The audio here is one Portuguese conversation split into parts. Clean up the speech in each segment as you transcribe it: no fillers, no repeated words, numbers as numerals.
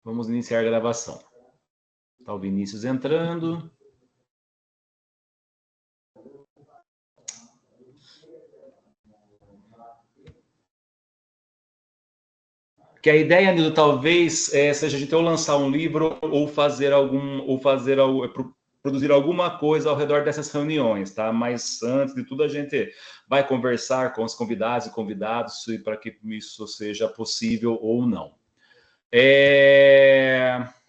Vamos iniciar a gravação. Está o Vinícius entrando. Que a ideia, Nildo, talvez seja a gente ou lançar um livro ou produzir alguma coisa ao redor dessas reuniões, tá? Mas antes de tudo a gente vai conversar com os convidados e convidados para que isso seja possível ou não.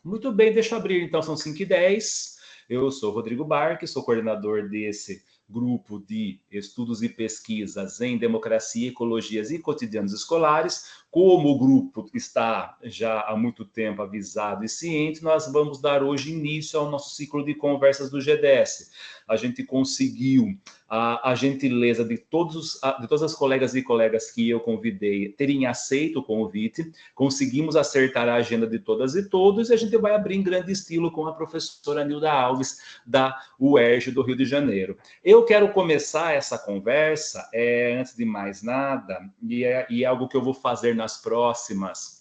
Muito bem, deixa eu abrir, então, são 5h10. Eu sou Rodrigo Barque, sou coordenador desse grupo de estudos e pesquisas em democracia, ecologias e cotidianos escolares. Como o grupo está já há muito tempo avisado e ciente, nós vamos dar hoje início ao nosso ciclo de conversas do GDS. A gente conseguiu a gentileza de todas as colegas e colegas que eu convidei terem aceito o convite, conseguimos acertar a agenda de todas e todos, e a gente vai abrir em grande estilo com a professora Nilda Alves, da UERJ do Rio de Janeiro. Eu quero começar essa conversa, antes de mais nada, e é algo que eu vou fazer nos próximos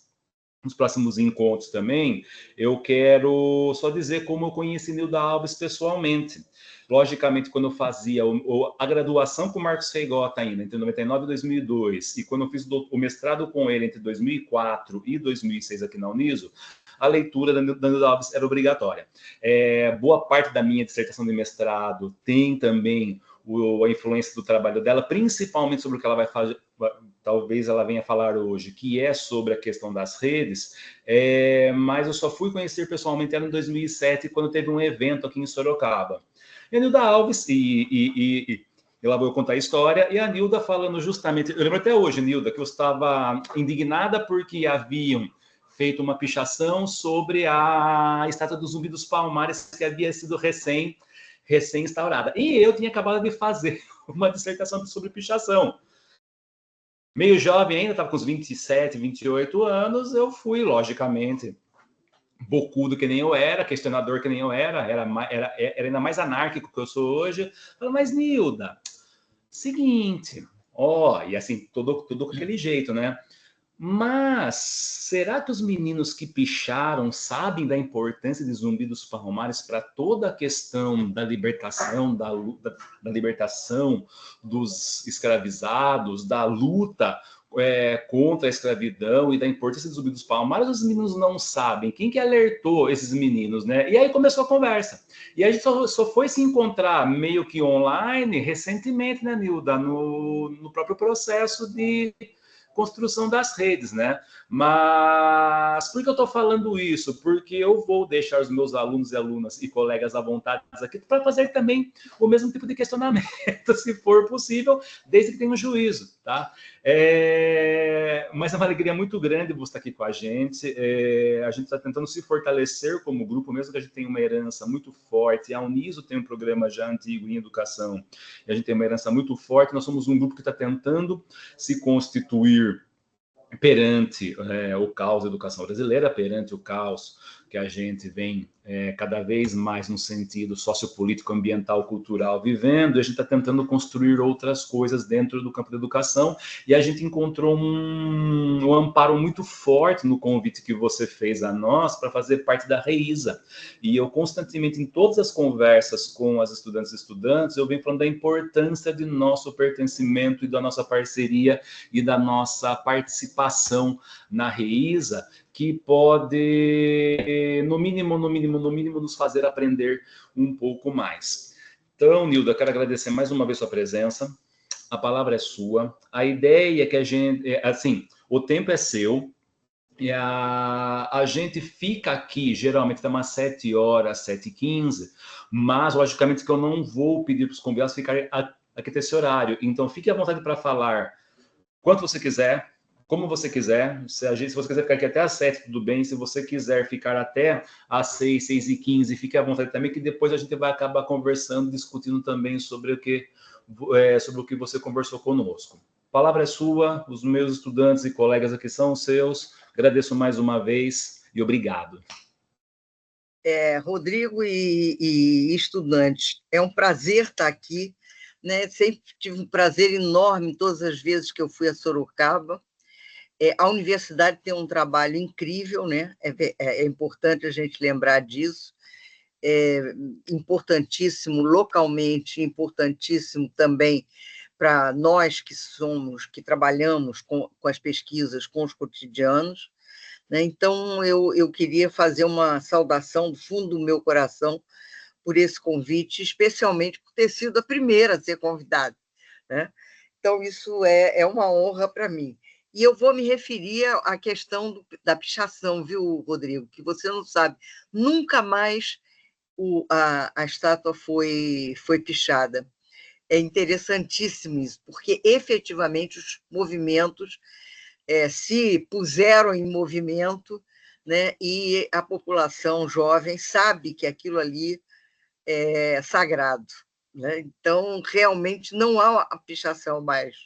encontros também. Eu quero só dizer como eu conheci Nilda Alves pessoalmente. Logicamente, quando eu fazia a graduação com o Marcos Feigota ainda, entre 99 e 2002, e quando eu fiz o mestrado com ele entre 2004 e 2006 aqui na Uniso, a leitura da Nilda Alves era obrigatória. Boa parte da minha dissertação de mestrado tem também a influência do trabalho dela, principalmente sobre o que ela vai fazer, talvez ela venha falar hoje, que é sobre a questão das redes, mas eu só fui conhecer pessoalmente ela em 2007, quando teve um evento aqui em Sorocaba. E a Nilda Alves, e lá vou contar a história, e a Nilda falando justamente, eu lembro até hoje, Nilda, que eu estava indignada porque haviam feito uma pichação sobre a estátua do Zumbi dos Palmares, que havia sido recém-instaurada. E eu tinha acabado de fazer uma dissertação sobre pichação. Meio jovem ainda, estava com uns 27, 28 anos, eu fui, logicamente, bocudo que nem eu era, questionador que nem eu era ainda mais anárquico que eu sou hoje. Falei, mas Nilda, seguinte, e assim, todo com aquele jeito, né? Mas será que os meninos que picharam sabem da importância de Zumbi dos Palmares para toda a questão da libertação, da libertação dos escravizados, da luta contra a escravidão e da importância de Zumbi dos Palmares? Os meninos não sabem. Quem que alertou esses meninos, né? E aí começou a conversa. E a gente só foi se encontrar meio que online recentemente, né, Nilda? No próprio processo de construção das redes, né? Mas por que eu estou falando isso? Porque eu vou deixar os meus alunos e alunas e colegas à vontade aqui para fazer também o mesmo tipo de questionamento, se for possível, desde que tenha um juízo, tá? Mas é uma alegria muito grande você estar aqui com a gente. A gente está tentando se fortalecer como grupo, mesmo que a gente tenha uma herança muito forte. A Uniso tem um programa já antigo em educação, e a gente tem uma herança muito forte. Nós somos um grupo que está tentando se constituir perante o caos da educação brasileira, perante o caos que a gente vem cada vez mais no sentido sociopolítico, ambiental, cultural vivendo, e a gente está tentando construir outras coisas dentro do campo da educação, e a gente encontrou um amparo muito forte no convite que você fez a nós para fazer parte da REISA. E eu constantemente, em todas as conversas com as estudantes e estudantes, eu venho falando da importância de nosso pertencimento e da nossa parceria e da nossa participação na REISA, que pode, no mínimo, nos fazer aprender um pouco mais. Então, Nilda, quero agradecer mais uma vez sua presença. A palavra é sua. A ideia é que a gente, assim, o tempo é seu. E a gente fica aqui, geralmente, até umas 7h, 7h15, mas, logicamente, que eu não vou pedir para os convidados ficarem aqui até esse horário. Então, fique à vontade para falar quanto você quiser, como você quiser. Se você quiser ficar aqui até às 7, tudo bem. Se você quiser ficar até às 6, 6h15, fique à vontade também, que depois a gente vai acabar conversando, discutindo também sobre o que você conversou conosco. A palavra é sua, os meus estudantes e colegas aqui são os seus. Agradeço mais uma vez e obrigado. Rodrigo e estudantes, é um prazer estar aqui, né? Sempre tive um prazer enorme todas as vezes que eu fui a Sorocaba. A universidade tem um trabalho incrível, né? É importante a gente lembrar disso, importantíssimo localmente, importantíssimo também para nós que trabalhamos com as pesquisas, com os cotidianos, né? Então, eu queria fazer uma saudação do fundo do meu coração por esse convite, especialmente por ter sido a primeira a ser convidada, né? Então, isso é uma honra para mim. E eu vou me referir à questão da pichação, viu, Rodrigo? Que você não sabe, nunca mais a estátua foi pichada. É interessantíssimo isso, porque efetivamente os movimentos se puseram em movimento, né? E a população jovem sabe que aquilo ali é sagrado, né? Então, realmente, não há a pichação mais,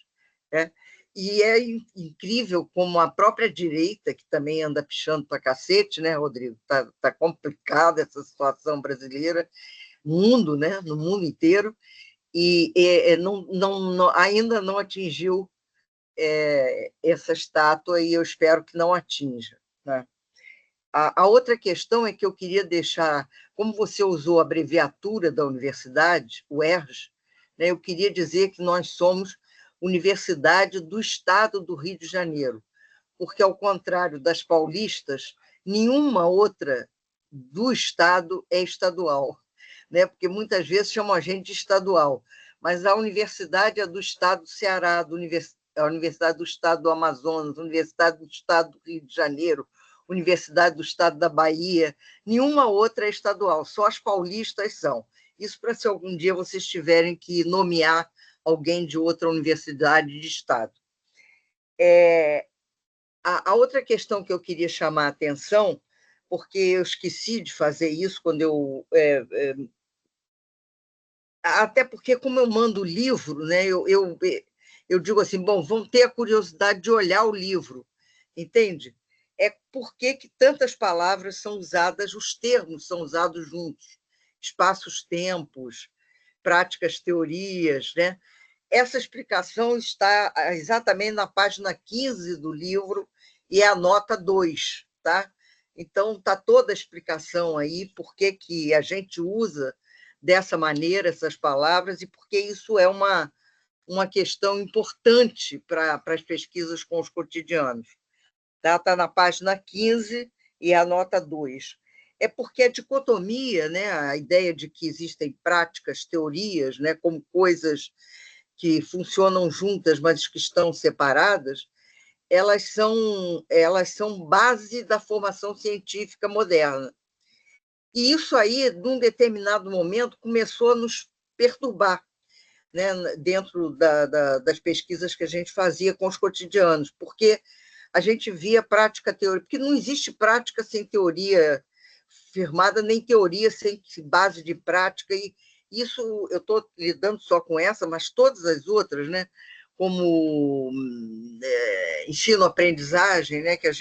né? E é incrível como a própria direita, que também anda pichando para cacete, né, Rodrigo? Tá complicada essa situação brasileira, mundo, né? No mundo inteiro, e ainda não atingiu essa estátua, e eu espero que não atinja, né? A outra questão é que eu queria deixar, como você usou a abreviatura da universidade, o ERJ, né, eu queria dizer que nós somos Universidade do Estado do Rio de Janeiro, porque, ao contrário das paulistas, nenhuma outra do Estado é estadual, né? Porque muitas vezes chamam a gente de estadual, mas a universidade é do Estado do Ceará, a Universidade do Estado do Amazonas, a Universidade do Estado do Rio de Janeiro, Universidade do Estado da Bahia, nenhuma outra é estadual, só as paulistas são. Isso para se algum dia vocês tiverem que nomear alguém de outra universidade de Estado. A outra questão que eu queria chamar a atenção, porque eu esqueci de fazer isso quando até porque, como eu mando o livro, né, eu digo assim, bom, vão ter a curiosidade de olhar o livro, entende? Por que tantas palavras são usadas, os termos são usados juntos, espaços-tempos, práticas, teorias, né? Essa explicação está exatamente na página 15 do livro e é a nota 2, tá? Então, está toda a explicação aí, por que a gente usa dessa maneira essas palavras e por que isso é uma questão importante para as pesquisas com os cotidianos. Está na página 15 e a nota 2. É porque a dicotomia, né, a ideia de que existem práticas, teorias, né, como coisas que funcionam juntas, mas que estão separadas, elas são base da formação científica moderna. E isso aí, num determinado momento, começou a nos perturbar, né, dentro das pesquisas que a gente fazia com os cotidianos, porque a gente via prática teoria, porque não existe prática sem teoria firmada, nem teoria sem base de prática, e isso eu estou lidando só com essa, mas todas as outras, né, como ensino-aprendizagem, né, que a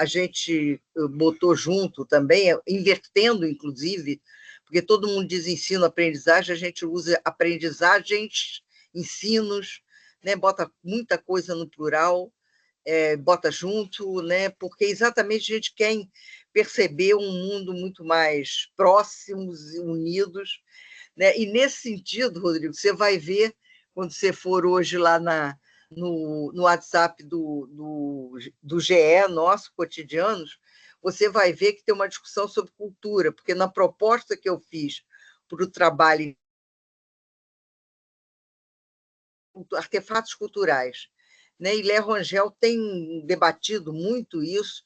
gente botou junto também, invertendo, inclusive, porque todo mundo diz ensino-aprendizagem, a gente usa aprendizagens, ensinos, né, bota muita coisa no plural, bota junto, né, porque exatamente a gente quer perceber um mundo muito mais próximos e unidos, né? E nesse sentido, Rodrigo, você vai ver, quando você for hoje lá no WhatsApp do GE, nosso Cotidianos, você vai ver que tem uma discussão sobre cultura, porque na proposta que eu fiz para o trabalho artefatos culturais, né? E Lé Rangel tem debatido muito isso,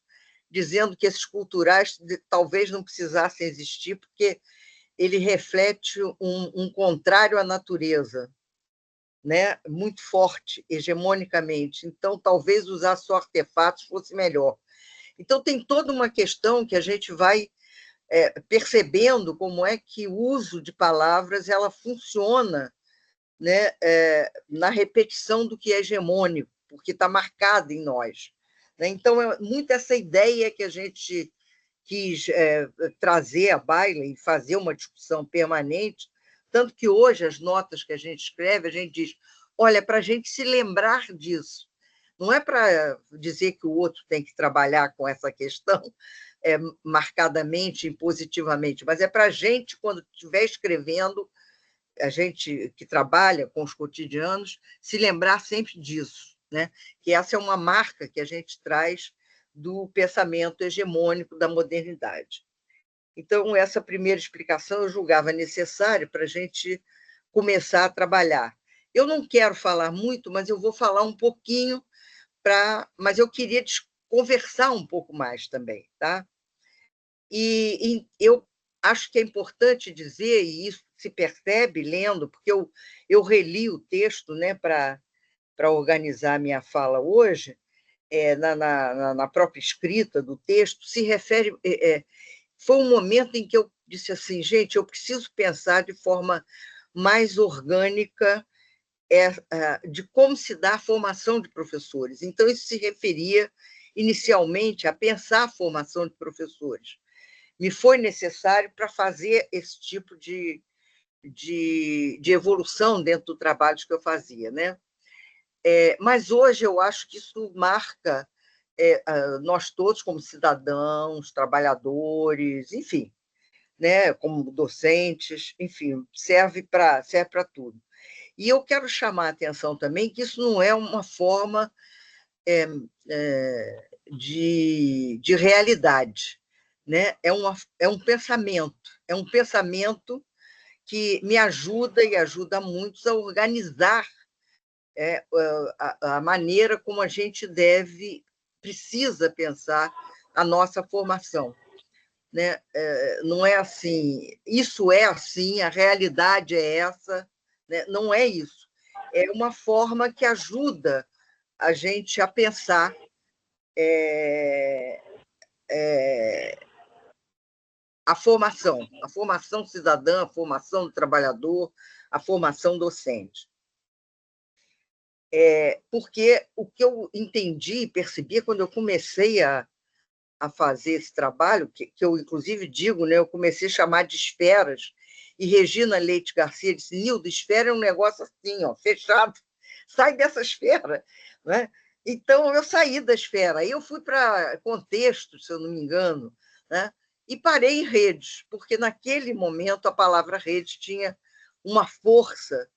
dizendo que esses culturais talvez não precisassem existir, porque ele reflete um contrário à natureza, né? Muito forte, hegemonicamente. Então, talvez usar só artefatos fosse melhor. Então, tem toda uma questão que a gente vai percebendo como é que o uso de palavras ela funciona, né, na repetição do que é hegemônico, porque está marcado em nós, né? Então, é muito essa ideia que a gente quis trazer à baila e fazer uma discussão permanente, tanto que hoje as notas que a gente escreve, a gente diz, olha, para a gente se lembrar disso, Não é para dizer que o outro tem que trabalhar com essa questão marcadamente e positivamente, mas é para a gente, quando estiver escrevendo, a gente que trabalha com os cotidianos, se lembrar sempre disso, né? Que essa é uma marca que a gente traz do pensamento hegemônico da modernidade. Então, essa primeira explicação eu julgava necessária para a gente começar a trabalhar. Eu não quero falar muito, mas eu vou falar um pouquinho, mas eu queria conversar um pouco mais também, tá? E eu acho que é importante dizer, e isso se percebe lendo, porque eu reli o texto, né, para organizar a minha fala hoje, na própria escrita do texto, se refere. Foi um momento em que eu disse assim, gente, eu preciso pensar de forma mais orgânica de como se dá a formação de professores. Então, isso se referia inicialmente a pensar a formação de professores. Me foi necessário para fazer esse tipo de evolução dentro do trabalho que eu fazia, né? Mas hoje eu acho que isso marca nós todos como cidadãos, trabalhadores, enfim, né? Como docentes, enfim, serve para tudo. E eu quero chamar a atenção também que isso não é uma forma de realidade, né? É um pensamento que me ajuda e ajuda muitos a organizar a maneira como a gente precisa pensar a nossa formação. Né? Não é assim, isso é assim, a realidade é essa, né? Não é isso. É uma forma que ajuda a gente a pensar a formação cidadã, a formação do trabalhador, a formação docente. Porque o que eu entendi e percebi quando eu comecei a fazer esse trabalho, que eu, inclusive, digo, né, eu comecei a chamar de esferas, e Regina Leite Garcia disse, Nildo, esfera é um negócio assim, ó, fechado, sai dessa esfera. Né? Então, eu saí da esfera, aí eu fui para contexto, se eu não me engano, né? E parei em redes, porque naquele momento a palavra redes tinha uma força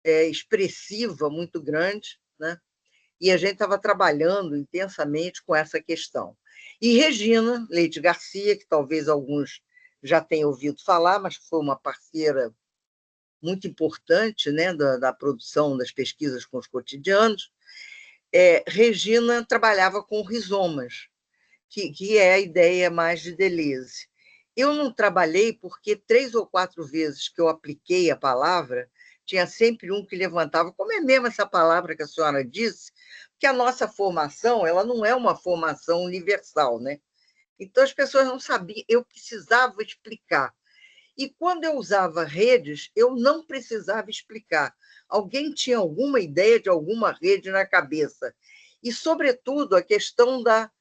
expressiva muito grande, né? E a gente estava trabalhando intensamente com essa questão. E Regina Leite Garcia, que talvez alguns já tenham ouvido falar, mas foi uma parceira muito importante, né, da produção das pesquisas com os cotidianos, Regina trabalhava com rizomas, que é a ideia mais de Deleuze. Eu não trabalhei porque 3 ou 4 vezes que eu apliquei a palavra, tinha sempre um que levantava, como é mesmo essa palavra que a senhora disse, que a nossa formação ela não é uma formação universal, né? Então as pessoas não sabiam, eu precisava explicar. E quando eu usava redes, eu não precisava explicar. Alguém tinha alguma ideia de alguma rede na cabeça. E, sobretudo, a questão da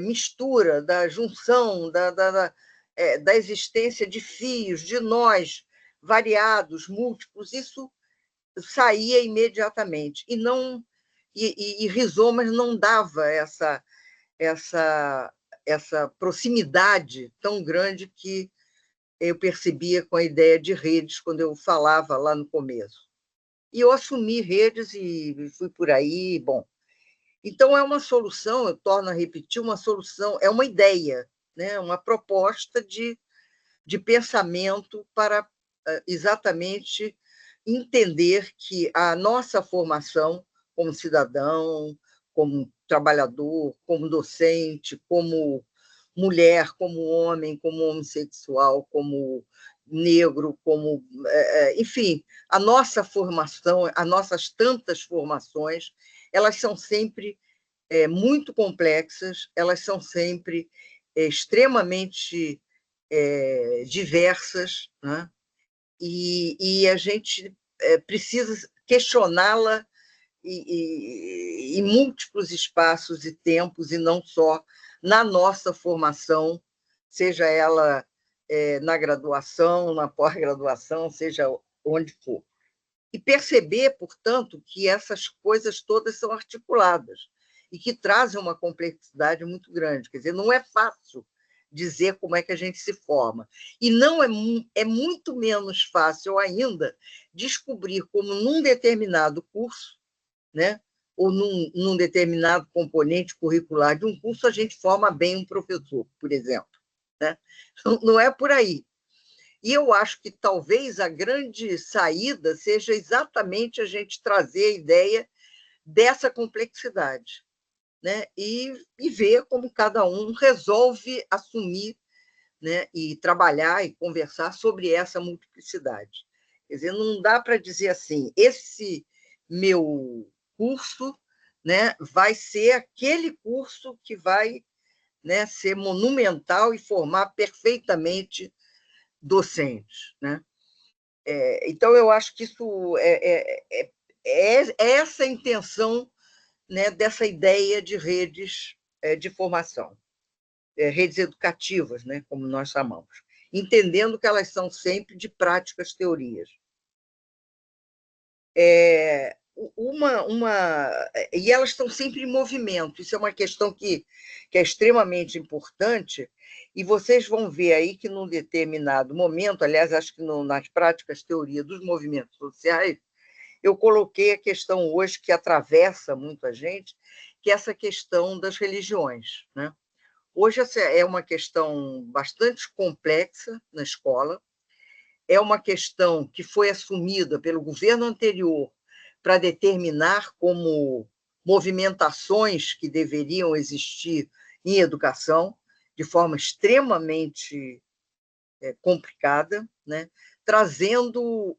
mistura, da junção, da existência de fios, de nós variados, múltiplos, isso saía imediatamente. E rizomas não dava essa proximidade tão grande que eu percebia com a ideia de redes quando eu falava lá no começo. E eu assumi redes e fui por aí, bom. Então, é uma solução, eu torno a repetir, uma solução, é uma ideia, né? Uma proposta de pensamento para exatamente entender que a nossa formação como cidadão, como trabalhador, como docente, como mulher, como homem, como homossexual, como negro, como, enfim, a nossa formação, as nossas tantas formações, elas são sempre muito complexas, elas são sempre extremamente diversas, né? E a gente precisa questioná-la em múltiplos espaços e tempos, e não só na nossa formação, seja ela na graduação, na pós-graduação, seja onde for. E perceber, portanto, que essas coisas todas são articuladas. e que trazem uma complexidade muito grande. Quer dizer, não é fácil dizer como é que a gente se forma. E não é muito menos fácil ainda descobrir como, num determinado curso, né, ou num determinado componente curricular de um curso, a gente forma bem um professor, por exemplo. Né? Não é por aí. E eu acho que talvez a grande saída seja exatamente a gente trazer a ideia dessa complexidade, né? E ver como cada um resolve assumir, né? E trabalhar e conversar sobre essa multiplicidade. Quer dizer, não dá para dizer assim, esse meu curso, né, vai ser aquele curso que vai, né, ser monumental e formar perfeitamente docentes. Né? Então, eu acho que isso é essa a intenção, né, dessa ideia de redes de formação, redes educativas, né, como nós chamamos, entendendo que elas são sempre de práticas teorias. E elas estão sempre em movimento, isso é uma questão que é extremamente importante, e vocês vão ver aí que, num determinado momento, aliás, acho que nas práticas teoria dos movimentos sociais, eu coloquei a questão hoje que atravessa muito a gente, que é essa questão das religiões. Né? Hoje essa é uma questão bastante complexa na escola, é uma questão que foi assumida pelo governo anterior para determinar como movimentações que deveriam existir em educação, de forma extremamente complicada, né? Trazendo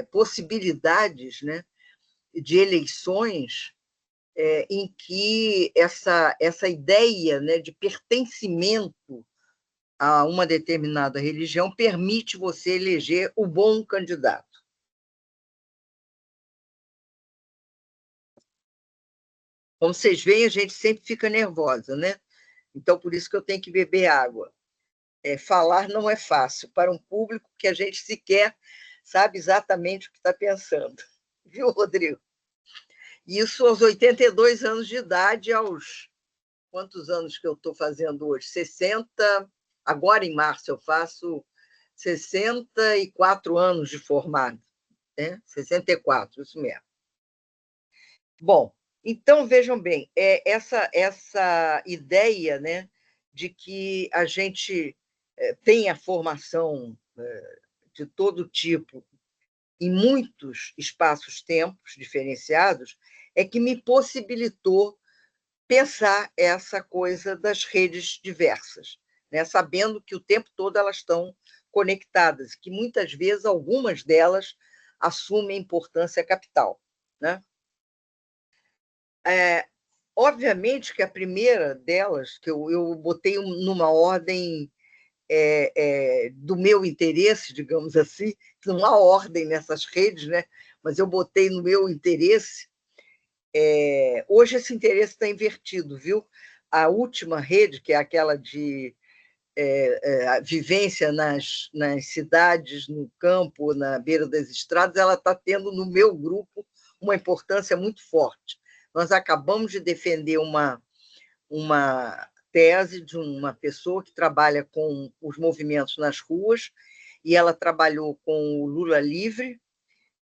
possibilidades, né, de eleições em que essa ideia, né, de pertencimento a uma determinada religião permite você eleger o bom candidato. Como vocês veem, a gente sempre fica nervosa, né? Então, por isso que eu tenho que beber água. Falar não é fácil para um público que a gente sequer sabe exatamente o que está pensando. Viu, Rodrigo? Isso aos 82 anos de idade, aos... Quantos anos que eu estou fazendo hoje? 60. Agora, em março, eu faço 64 anos de formado. Né? 64, isso mesmo. Bom, então, vejam bem, essa ideia, né, de que a gente tem a formação de todo tipo em muitos espaços-tempos diferenciados, é que me possibilitou pensar essa coisa das redes diversas, né? Sabendo que o tempo todo elas estão conectadas, que muitas vezes algumas delas assumem importância capital. Né? Obviamente que a primeira delas, que eu botei numa ordem do meu interesse, digamos assim, não há ordem nessas redes, né? Mas eu botei no meu interesse. Hoje esse interesse está invertido, viu? A última rede, que é aquela de vivência nas cidades, no campo, na beira das estradas, ela está tendo no meu grupo uma importância muito forte. Nós acabamos de defender uma tese de uma pessoa que trabalha com os movimentos nas ruas, e ela trabalhou com o Lula Livre,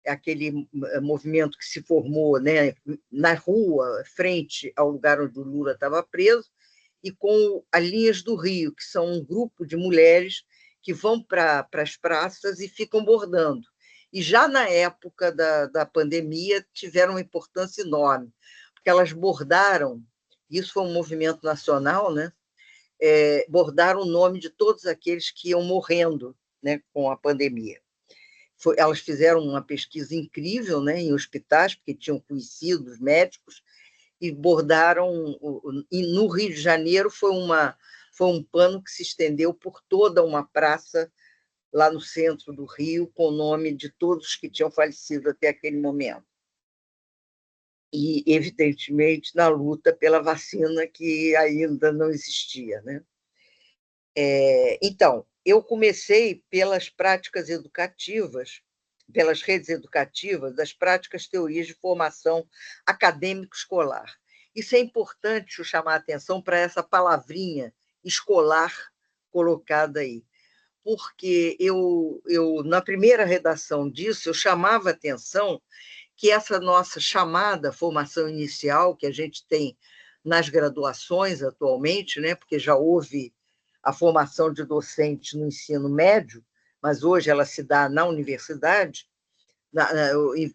aquele movimento que se formou, né, na rua, frente ao lugar onde o Lula estava preso, e com as Linhas do Rio, que são um grupo de mulheres que vão para as praças e ficam bordando. E já na época da pandemia tiveram uma importância enorme, porque elas bordaram, isso foi um movimento nacional, né? Bordaram o nome de todos aqueles que iam morrendo, né, com a pandemia. Elas fizeram uma pesquisa incrível, né, em hospitais, porque tinham conhecidos médicos, e bordaram. E no Rio de Janeiro foi um pano que se estendeu por toda uma praça lá no centro do Rio, com o nome de todos que tinham falecido até aquele momento. E, evidentemente, na luta pela vacina, que ainda não existia. Né? Então, eu comecei pelas práticas educativas, pelas redes educativas, das práticas teorias de formação acadêmico-escolar. Isso é importante eu chamar a atenção para essa palavrinha escolar colocada aí, porque na primeira redação disso, eu chamava a atenção que essa nossa chamada formação inicial, que a gente tem nas graduações atualmente, né, porque já houve a formação de docente no ensino médio, mas hoje ela se dá na universidade,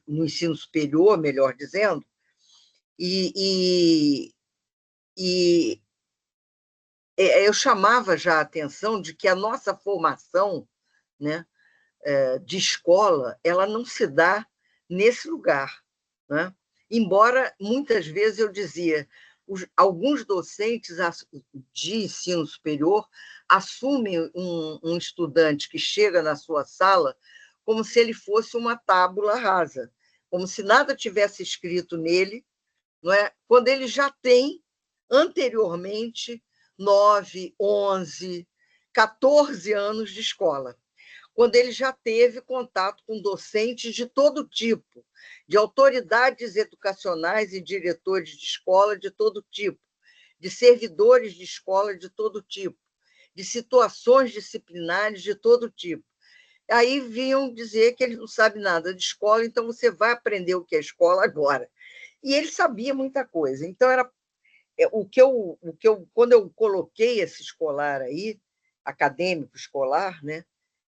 no ensino superior, melhor dizendo, e eu chamava já a atenção de que a nossa formação, né, de escola, ela não se dá nesse lugar, né? Embora, muitas vezes, eu dizia, alguns docentes de ensino superior assumem um estudante que chega na sua sala como se ele fosse uma tábula rasa, como se nada tivesse escrito nele, não é? Quando ele já tem, anteriormente, 9, 11, 14 anos de escola, quando ele já teve contato com docentes de todo tipo, de autoridades educacionais e diretores de escola de todo tipo, de servidores de escola de todo tipo, de situações disciplinares de todo tipo. Aí vinham dizer que ele não sabe nada de escola, então você vai aprender o que é escola agora. E ele sabia muita coisa. Então, era quando eu coloquei esse escolar aí, acadêmico escolar, né,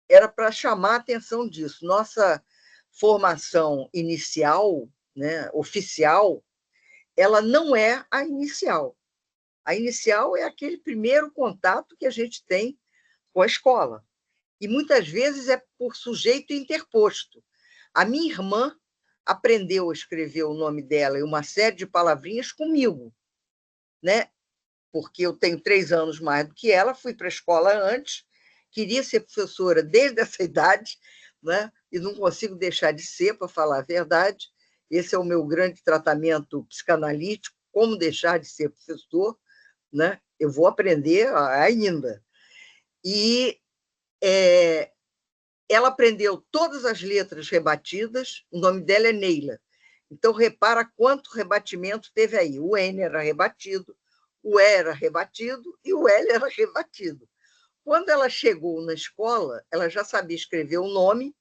era para chamar a atenção disso. Nossa formação inicial, né, oficial, ela não é a inicial. A inicial é aquele primeiro contato que a gente tem com a escola. E muitas vezes é por sujeito interposto. A minha irmã aprendeu a escrever o nome dela e uma série de palavrinhas comigo, né? Porque eu tenho 3 anos mais do que ela, fui para a escola antes, queria ser professora desde essa idade, né? E não consigo deixar de ser, para falar a verdade. Esse é o meu grande tratamento psicanalítico, como deixar de ser professor, né? Eu vou aprender ainda. E ela aprendeu todas as letras rebatidas, o nome dela é Neila. Então, repara quanto rebatimento teve aí. O N era rebatido, o E era rebatido e o L era rebatido. Quando ela chegou na escola, ela já sabia escrever o nome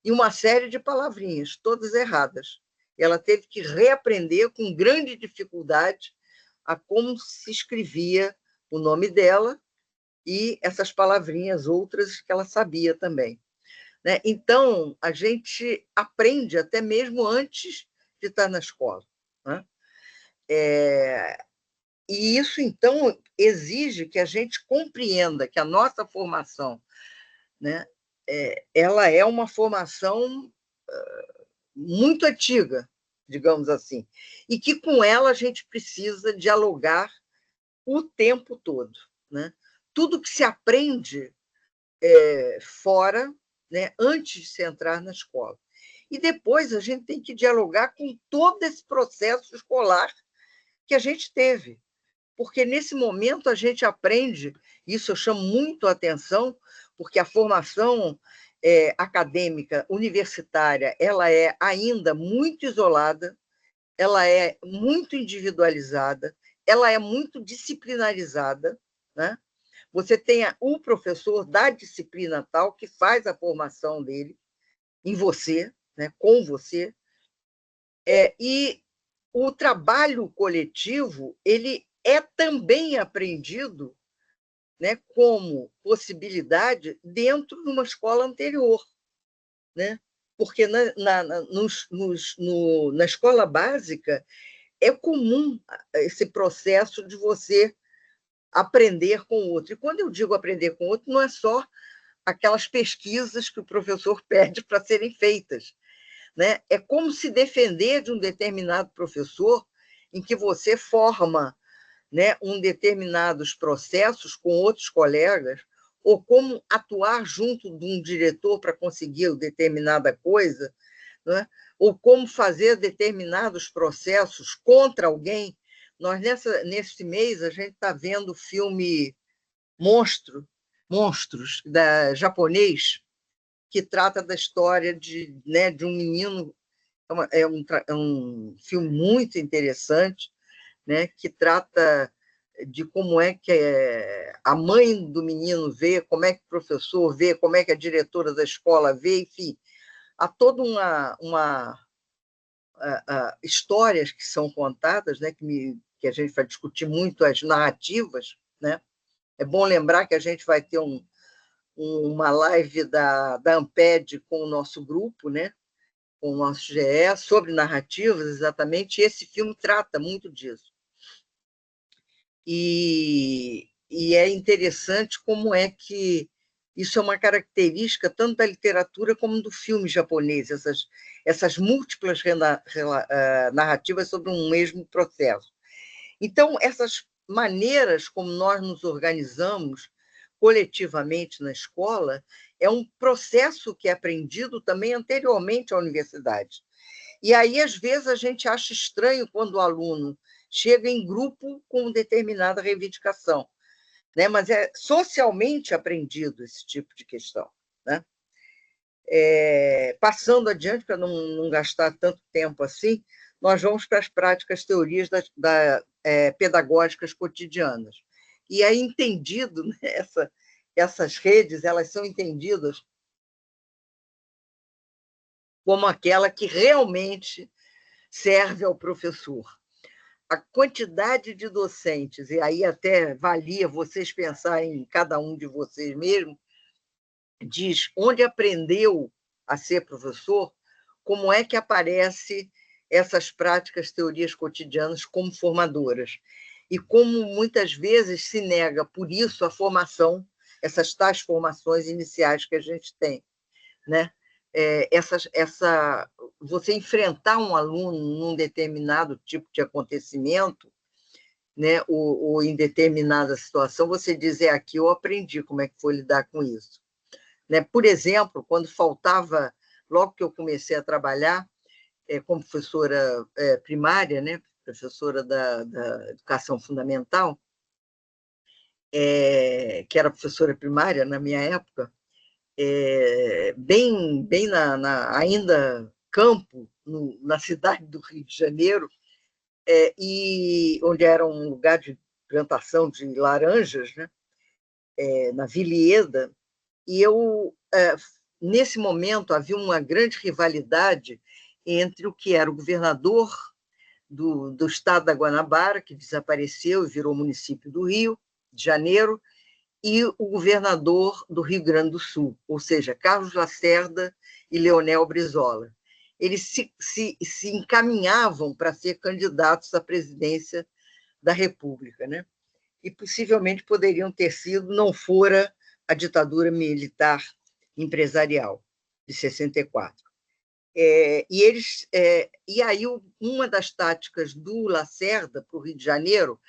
e uma série de palavrinhas, todas erradas. Ela teve que reaprender com grande dificuldade a como se escrevia o nome dela e essas palavrinhas outras que ela sabia também, né? Então, a gente aprende até mesmo antes de estar na escola, né? E isso, então, exige que a gente compreenda que a nossa formação, né, ela é uma formação muito antiga, digamos assim, e que com ela a gente precisa dialogar o tempo todo, né? Tudo que se aprende fora, né, antes de se entrar na escola. E depois a gente tem que dialogar com todo esse processo escolar que a gente teve, porque nesse momento a gente aprende, isso eu chamo muito a atenção, porque a formação acadêmica universitária ela é ainda muito isolada, ela é muito individualizada, ela é muito disciplinarizada, né? Você tem o professor da disciplina tal que faz a formação dele em você, né, com você, e o trabalho coletivo ele é também aprendido, né, como possibilidade dentro de uma escola anterior, né? Porque na escola básica é comum esse processo de você aprender com o outro. E quando eu digo aprender com o outro, não é só aquelas pesquisas que o professor pede para serem feitas, né? É como se defender de um determinado professor em que você forma, né, determinados processos com outros colegas, ou como atuar junto de um diretor para conseguir determinada coisa, né? Ou como fazer determinados processos contra alguém. Nós, nesse mês, a gente está vendo o filme Monstros, japonês, que trata da história de um menino. É um filme muito interessante, né, que trata de como é que a mãe do menino vê, como é que o professor vê, como é que a diretora da escola vê, enfim, há toda histórias que são contadas, né, que a gente vai discutir muito as narrativas, né? É bom lembrar que a gente vai ter uma live da Amped com o nosso grupo, né, com o nosso GE, sobre narrativas, exatamente, e esse filme trata muito disso. E é interessante como é que isso é uma característica tanto da literatura como do filme japonês, essas múltiplas narrativas sobre um mesmo processo. Então, essas maneiras como nós nos organizamos coletivamente na escola é um processo que é aprendido também anteriormente à universidade. E aí, às vezes, a gente acha estranho quando o aluno chega em grupo com determinada reivindicação, né? Mas é socialmente aprendido esse tipo de questão, né? Passando adiante, para não gastar tanto tempo assim, nós vamos para as práticas teorias pedagógicas cotidianas. E é entendido, né, essas redes, elas são entendidas como aquela que realmente serve ao professor. A quantidade de docentes, e aí até valia vocês pensarem em cada um de vocês mesmo, diz onde aprendeu a ser professor, como é que aparece essas práticas, teorias cotidianas como formadoras. E como muitas vezes se nega, por isso, a formação, essas tais formações iniciais que a gente tem, né? Você enfrentar um aluno num determinado tipo de acontecimento, né, ou em determinada situação, você diz, aqui eu aprendi como é que foi lidar com isso. Né? Por exemplo, quando faltava, logo que eu comecei a trabalhar como professora primária, né, professora da educação fundamental, que era professora primária na minha época, bem ainda campo, na cidade do Rio de Janeiro, e onde era um lugar de plantação de laranjas, né, na Vila Ieda, e nesse momento havia uma grande rivalidade entre o que era o governador do estado da Guanabara, que desapareceu e virou município do Rio de Janeiro, e o governador do Rio Grande do Sul, ou seja, Carlos Lacerda e Leonel Brizola. Eles se encaminhavam para ser candidatos à presidência da República, né? E possivelmente poderiam ter sido, não fora a ditadura militar empresarial de 64. E aí uma das táticas do Lacerda para o Rio de Janeiro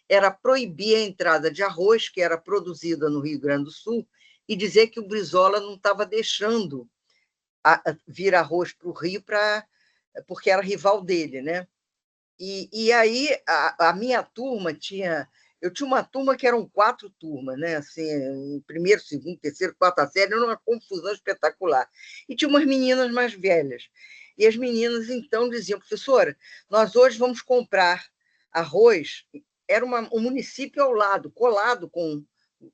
era proibir a entrada de arroz, que era produzida no Rio Grande do Sul, e dizer que o Brizola não estava deixando vir arroz para o Rio porque era rival dele, né? E aí a minha turma eu tinha uma turma que eram 4 turmas, né? Assim, primeiro, segundo, terceiro, quarta série, era uma confusão espetacular. E tinha umas meninas mais velhas. E as meninas, então, diziam, professora, nós hoje vamos comprar arroz. Era um município ao lado, colado com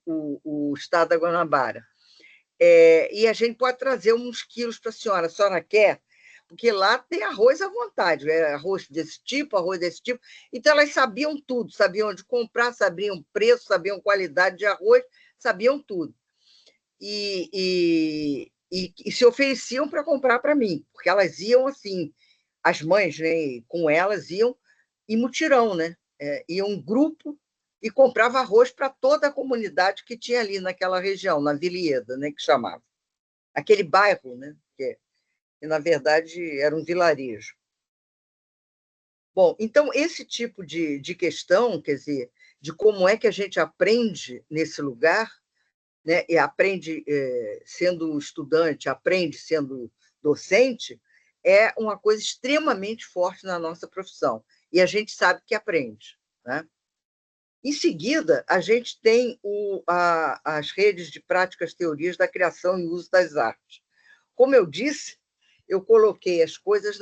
o estado da Guanabara. E a gente pode trazer uns quilos para a senhora quer? Porque lá tem arroz à vontade, arroz desse tipo, arroz desse tipo. Então, elas sabiam tudo, sabiam onde comprar, sabiam preço, sabiam qualidade de arroz, sabiam tudo. E se ofereciam para comprar para mim, porque elas iam assim, as mães, né, com elas iam em mutirão, né? Iam um grupo e comprava arroz para toda a comunidade que tinha ali naquela região, na Vila Ieda, né, que chamava. Aquele bairro, né, que na verdade era um vilarejo. Bom, então, esse tipo de questão, quer dizer, de como é que a gente aprende nesse lugar, né, e aprende sendo estudante, aprende sendo docente, é uma coisa extremamente forte na nossa profissão. E a gente sabe que aprende, né? Em seguida, a gente tem as redes de práticas teorias da criação e uso das artes. Como eu disse, eu coloquei as coisas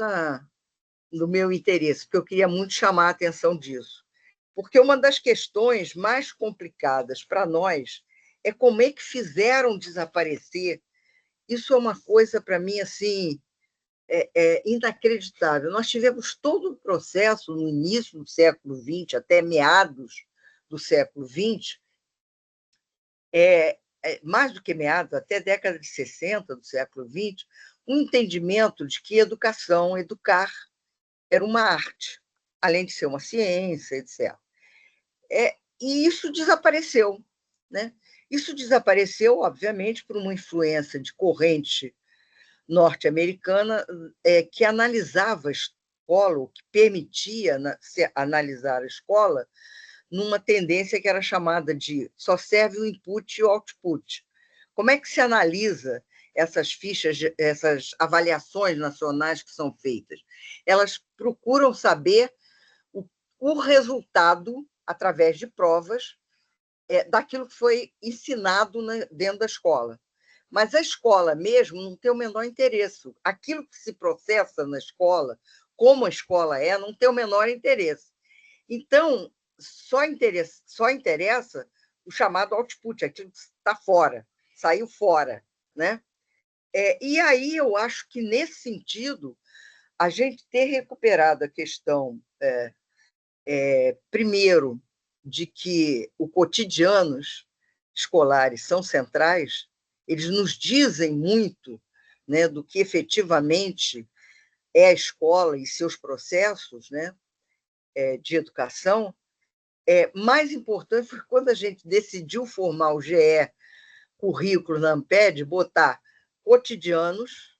no meu interesse, porque eu queria muito chamar a atenção disso. Porque uma das questões mais complicadas para nós é como é que fizeram desaparecer. Isso é uma coisa, para mim, assim, inacreditável. Nós tivemos todo o processo no início do século XX, até meados do século XX, mais do que meados, até a década de 60 do século XX, um entendimento de que educação, educar, era uma arte, além de ser uma ciência, etc. E isso desapareceu, né? Isso desapareceu, obviamente, por uma influência de corrente norte-americana que analisava a escola, o que permitia analisar a escola, numa tendência que era chamada de só serve o input e o output. Como é que se analisa essas fichas, essas avaliações nacionais que são feitas? Elas procuram saber o resultado, através de provas, daquilo que foi ensinado dentro da escola. Mas a escola mesmo não tem o menor interesse. Aquilo que se processa na escola, como a escola não tem o menor interesse. Então, só interessa o chamado output, aquilo que está fora, saiu fora, né? E aí eu acho que, nesse sentido, a gente ter recuperado a questão, primeiro, de que os cotidianos escolares são centrais, eles nos dizem muito, né, do que efetivamente é a escola e seus processos, né, de educação. Mais importante foi quando a gente decidiu formar o GE currículo na Amped, botar cotidianos,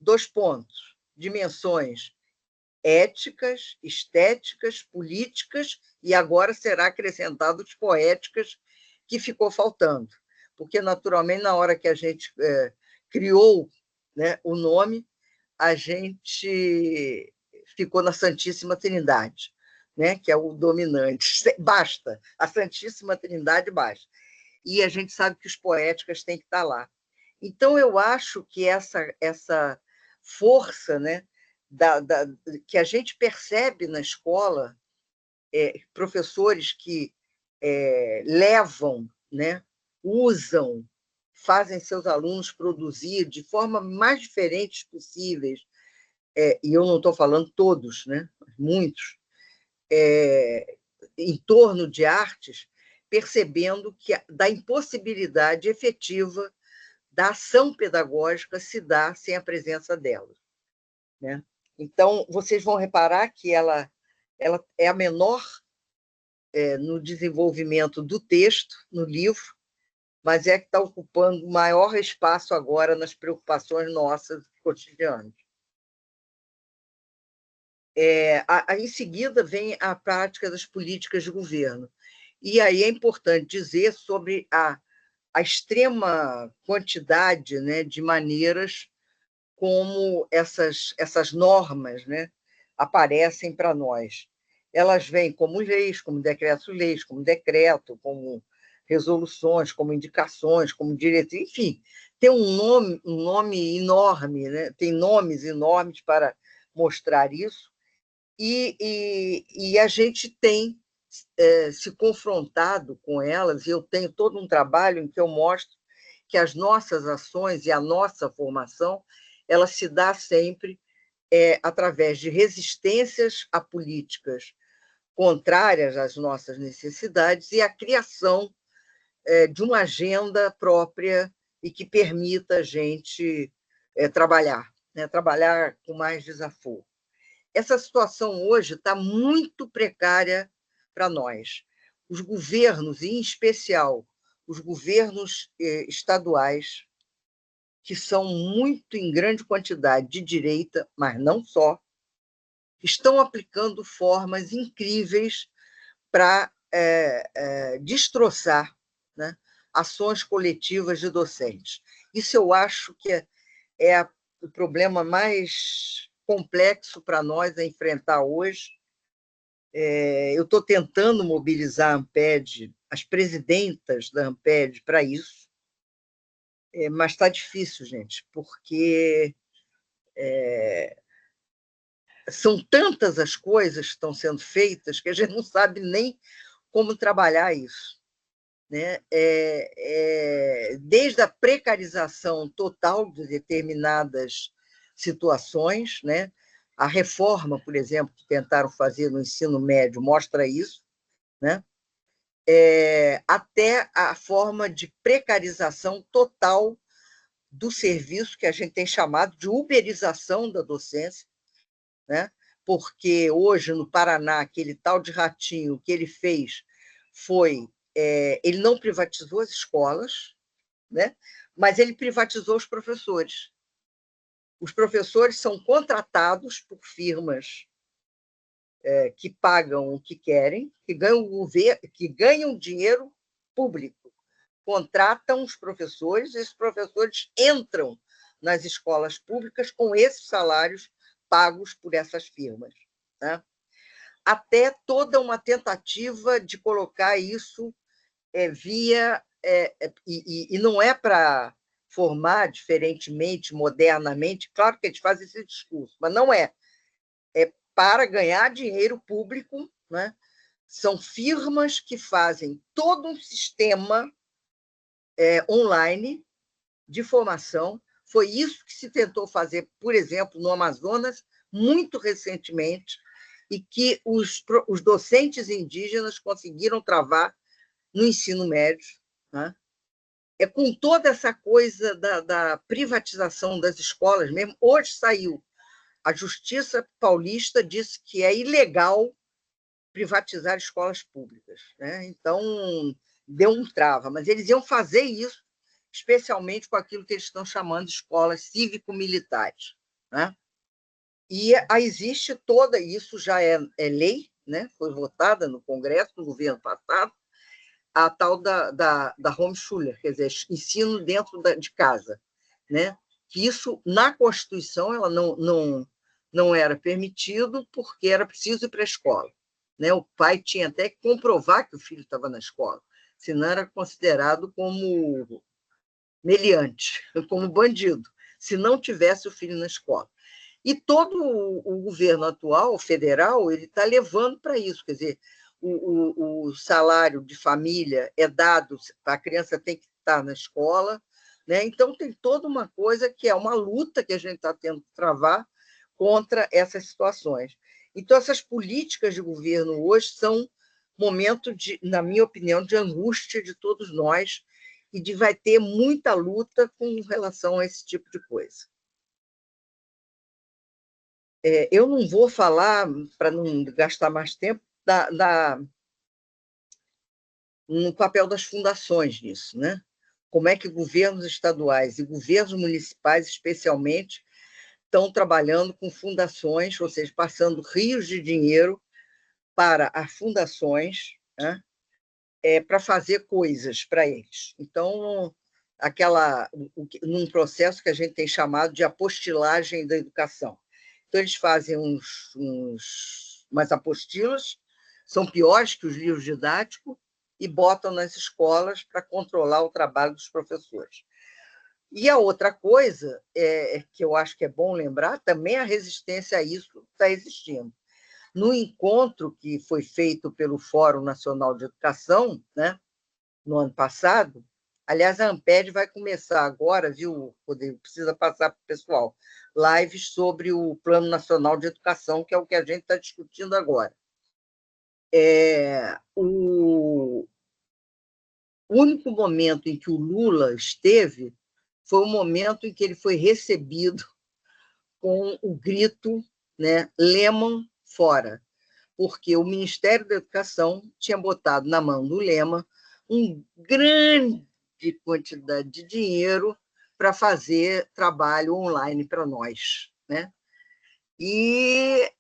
2 pontos, dimensões éticas, estéticas, políticas, e agora será acrescentado os poéticas, que ficou faltando. Porque, naturalmente, na hora que a gente criou, né, o nome, a gente ficou na Santíssima Trindade, né, que é o dominante. Basta, a Santíssima Trindade basta. E a gente sabe que os poéticas têm que estar lá. Então, eu acho que essa força, né, que a gente percebe na escola, professores que levam, né, usam, fazem seus alunos produzir de forma mais diferentes possíveis, e eu não estou falando todos, né, muitos, em torno de artes, percebendo que da impossibilidade efetiva da ação pedagógica se dá sem a presença delas, né? Então, vocês vão reparar que ela é a menor no desenvolvimento do texto, no livro, mas que está ocupando o maior espaço agora nas preocupações nossas cotidianas. Em seguida, vem a prática das políticas de governo. E aí é importante dizer sobre a extrema quantidade, né, de maneiras como essas normas, né, aparecem para nós. Elas vêm como leis, como decretos-leis, como decreto, como resoluções, como indicações, como diretrizes, enfim, tem um nome enorme, né? Tem nomes enormes para mostrar isso, e a gente tem se confrontado com elas, e eu tenho todo um trabalho em que eu mostro que as nossas ações e a nossa formação ela se dá sempre através de resistências a políticas contrárias às nossas necessidades e a criação de uma agenda própria e que permita a gente trabalhar, né? Trabalhar com mais desafio. Essa situação hoje está muito precária para nós. Os governos, em especial os governos estaduais, que são muito em grande quantidade de direita, mas não só, estão aplicando formas incríveis para destroçar, né, ações coletivas de docentes. Isso eu acho que é o problema mais complexo para nós a enfrentar hoje. Eu estou tentando mobilizar a Amped, as presidentas da Amped, para isso, mas está difícil, gente, porque são tantas as coisas que estão sendo feitas que a gente não sabe nem como trabalhar isso, né? Desde a precarização total de determinadas situações, né? A reforma, por exemplo, que tentaram fazer no ensino médio mostra isso, né? Até a forma de precarização total do serviço, que a gente tem chamado de uberização da docência, né? Porque hoje, no Paraná, aquele tal de Ratinho, o que ele fez foi... ele não privatizou as escolas, né? Mas ele privatizou os professores. Os professores são contratados por firmas que pagam o que querem, que ganham dinheiro público, contratam os professores, e esses professores entram nas escolas públicas com esses salários pagos por essas firmas, né? Até toda uma tentativa de colocar isso via... e não é para formar diferentemente, modernamente, claro que eles fazem esse discurso, mas não é. É para ganhar dinheiro público, né? São firmas que fazem todo um sistema online de formação. Foi isso que se tentou fazer, por exemplo, no Amazonas, muito recentemente, e que os docentes indígenas conseguiram travar no ensino médio, né? Com toda essa coisa da privatização das escolas mesmo. Hoje saiu, a Justiça Paulista disse que é ilegal privatizar escolas públicas, né? Então, deu um trava, mas eles iam fazer isso, especialmente com aquilo que eles estão chamando de escolas cívico-militares, né? E existe toda isso, já é lei, né? Foi votada no Congresso, no governo passado, a tal da homeschooling, quer dizer, ensino dentro de casa, né? Que isso, na Constituição, ela não era permitido, porque era preciso ir para a escola, né? O pai tinha até que comprovar que o filho estava na escola, senão era considerado como meliante, como bandido, se não tivesse o filho na escola. E todo o governo atual, federal, ele está levando para isso, quer dizer, o salário de família é dado, a criança tem que estar na escola, né? Então, tem toda uma coisa que é uma luta que a gente está tendo que travar contra essas situações. Então, essas políticas de governo hoje são momento, na minha opinião, de angústia de todos nós, e vai ter muita luta com relação a esse tipo de coisa. Eu não vou falar, para não gastar mais tempo, no papel das fundações nisso, né? Como é que governos estaduais e governos municipais, especialmente, estão trabalhando com fundações, ou seja, passando rios de dinheiro para as fundações, né? Para fazer coisas para eles. Então, num processo que a gente tem chamado de apostilagem da educação. Então, eles fazem umas apostilas, são piores que os livros didáticos, e botam nas escolas para controlar o trabalho dos professores. E a outra coisa que eu acho que é bom lembrar, também a resistência a isso está existindo. No encontro que foi feito pelo Fórum Nacional de Educação, né, no ano passado, aliás, a Amped vai começar agora, viu, Rodrigo? Precisa passar para o pessoal, lives sobre o Plano Nacional de Educação, que é o que a gente está discutindo agora. O único momento em que o Lula esteve foi o momento em que ele foi recebido com o grito, né, Leman fora, porque o Ministério da Educação tinha botado na mão do Leman uma grande quantidade de dinheiro para fazer trabalho online para nós, né? E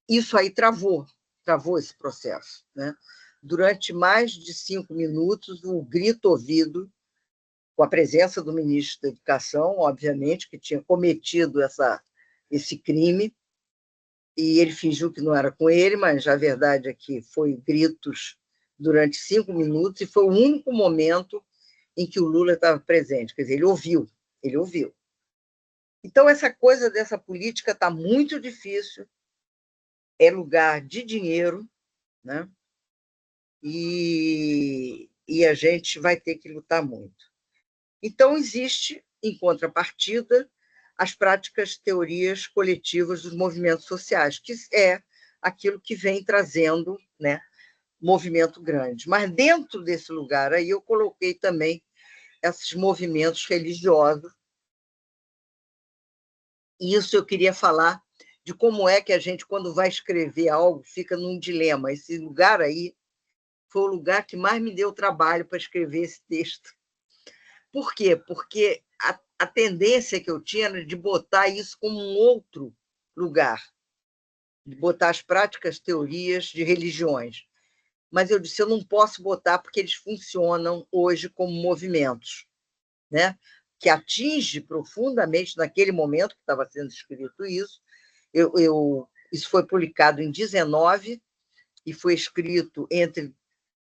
isso aí travou esse processo, né? Durante mais de 5 minutos, o grito ouvido, com a presença do ministro da Educação, obviamente, que tinha cometido esse crime, e ele fingiu que não era com ele, mas a verdade é que foi gritos durante 5 minutos, e foi o único momento em que o Lula estava presente, quer dizer, ele ouviu. Então, essa coisa dessa política está muito difícil, é lugar de dinheiro, né? E a gente vai ter que lutar muito. Então, existe, em contrapartida, as práticas teorias coletivas dos movimentos sociais, que é aquilo que vem trazendo, né, movimento grande. Mas dentro desse lugar aí eu coloquei também esses movimentos religiosos, e isso eu queria falar de como é que a gente, quando vai escrever algo, fica num dilema. Esse lugar aí foi o lugar que mais me deu trabalho para escrever esse texto. Por quê? Porque a tendência que eu tinha era de botar isso como um outro lugar, de botar as práticas, teorias de religiões. Mas eu disse, eu não posso botar porque eles funcionam hoje como movimentos, né? Que atinge profundamente, naquele momento que estava sendo escrito isso. Isso foi publicado em 19 e foi escrito entre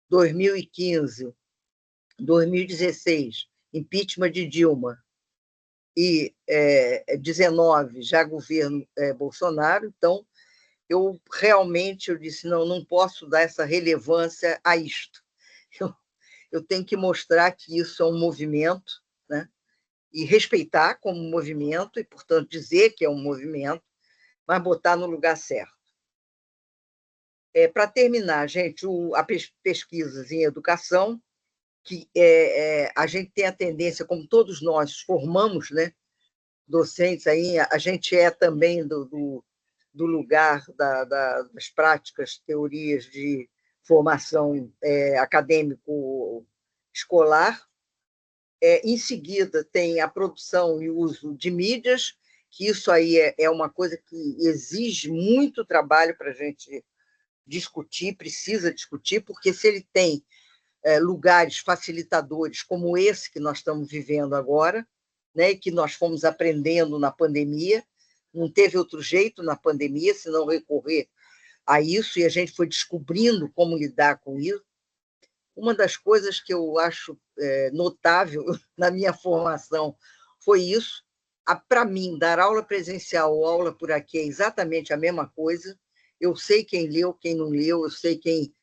2015 e 2016, impeachment de Dilma, e 19, já governo Bolsonaro. Então, eu realmente disse, não posso dar essa relevância a isto. Eu tenho que mostrar que isso é um movimento, né? E respeitar como movimento, e, portanto, dizer que é um movimento, mas botar no lugar certo. Para terminar, gente, as pesquisas em educação, que a gente tem a tendência, como todos nós formamos, né, docentes, aí, a gente é também do lugar das práticas, teorias de formação acadêmico escolar. Em seguida, tem a produção e uso de mídias, que isso aí é uma coisa que exige muito trabalho para a gente discutir, precisa discutir, porque se ele tem lugares facilitadores como esse que nós estamos vivendo agora, né, e que nós fomos aprendendo na pandemia, não teve outro jeito na pandemia senão recorrer a isso, e a gente foi descobrindo como lidar com isso. Uma das coisas que eu acho notável na minha formação foi isso. Para mim, dar aula presencial ou aula por aqui é exatamente a mesma coisa. Eu sei quem leu, quem não leu, eu sei quem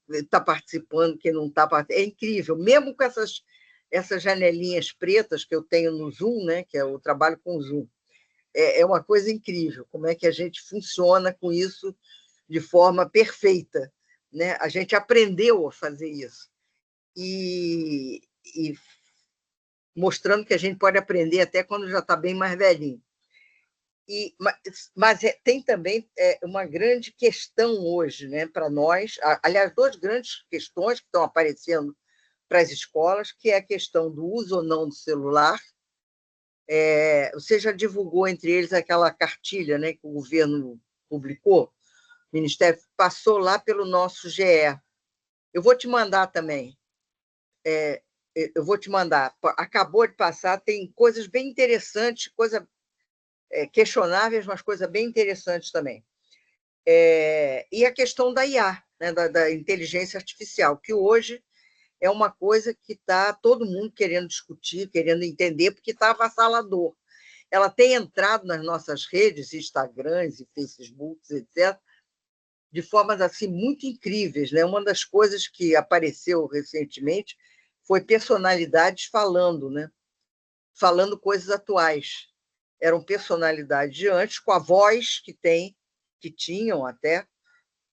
está participando, quem não está participando. É incrível, mesmo com essas janelinhas pretas que eu tenho no Zoom, né, que é o trabalho com o Zoom. É uma coisa incrível como é que a gente funciona com isso de forma perfeita, né? A gente aprendeu a fazer isso. E mostrando que a gente pode aprender até quando já está bem mais velhinho. Mas tem também uma grande questão hoje, né, para nós, aliás, duas grandes questões que estão aparecendo para as escolas, que é a questão do uso ou não do celular. Você já divulgou entre eles aquela cartilha, né, que o governo publicou, o Ministério passou lá pelo nosso GE. Eu vou te mandar também. Eu vou te mandar. Acabou de passar, tem coisas bem interessantes, coisas questionáveis, mas coisas bem interessantes também. E a questão da IA, né, da inteligência artificial, que hoje é uma coisa que está todo mundo querendo discutir, querendo entender, porque está avassalador. Ela tem entrado nas nossas redes, Instagrams e Facebooks, etc., de formas assim muito incríveis, né? Uma das coisas que apareceu recentemente foi personalidades falando, né? Falando coisas atuais. Eram personalidades de antes, com a voz que tinham até,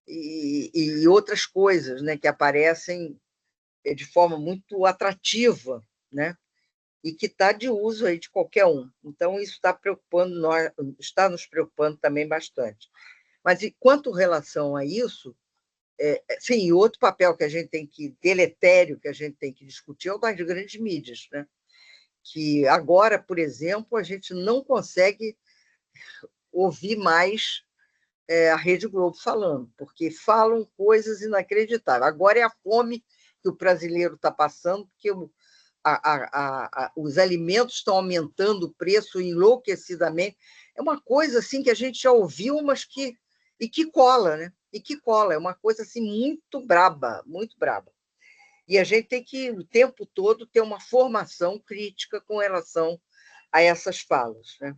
e outras coisas, né? Que aparecem de forma muito atrativa, né? E que está de uso aí de qualquer um. Então, isso está nos preocupando também bastante. Mas, enquanto relação a isso, sim, outro papel que a gente tem deletério, que a gente tem que discutir é o das grandes mídias, né? Que agora, por exemplo, a gente não consegue ouvir mais a Rede Globo falando, porque falam coisas inacreditáveis. Agora é a fome que o brasileiro está passando, porque os alimentos estão aumentando o preço enlouquecidamente. É uma coisa assim que a gente já ouviu, mas que cola, né? E que cola, é uma coisa assim muito braba, muito braba. E a gente tem que, o tempo todo, ter uma formação crítica com relação a essas falas, né?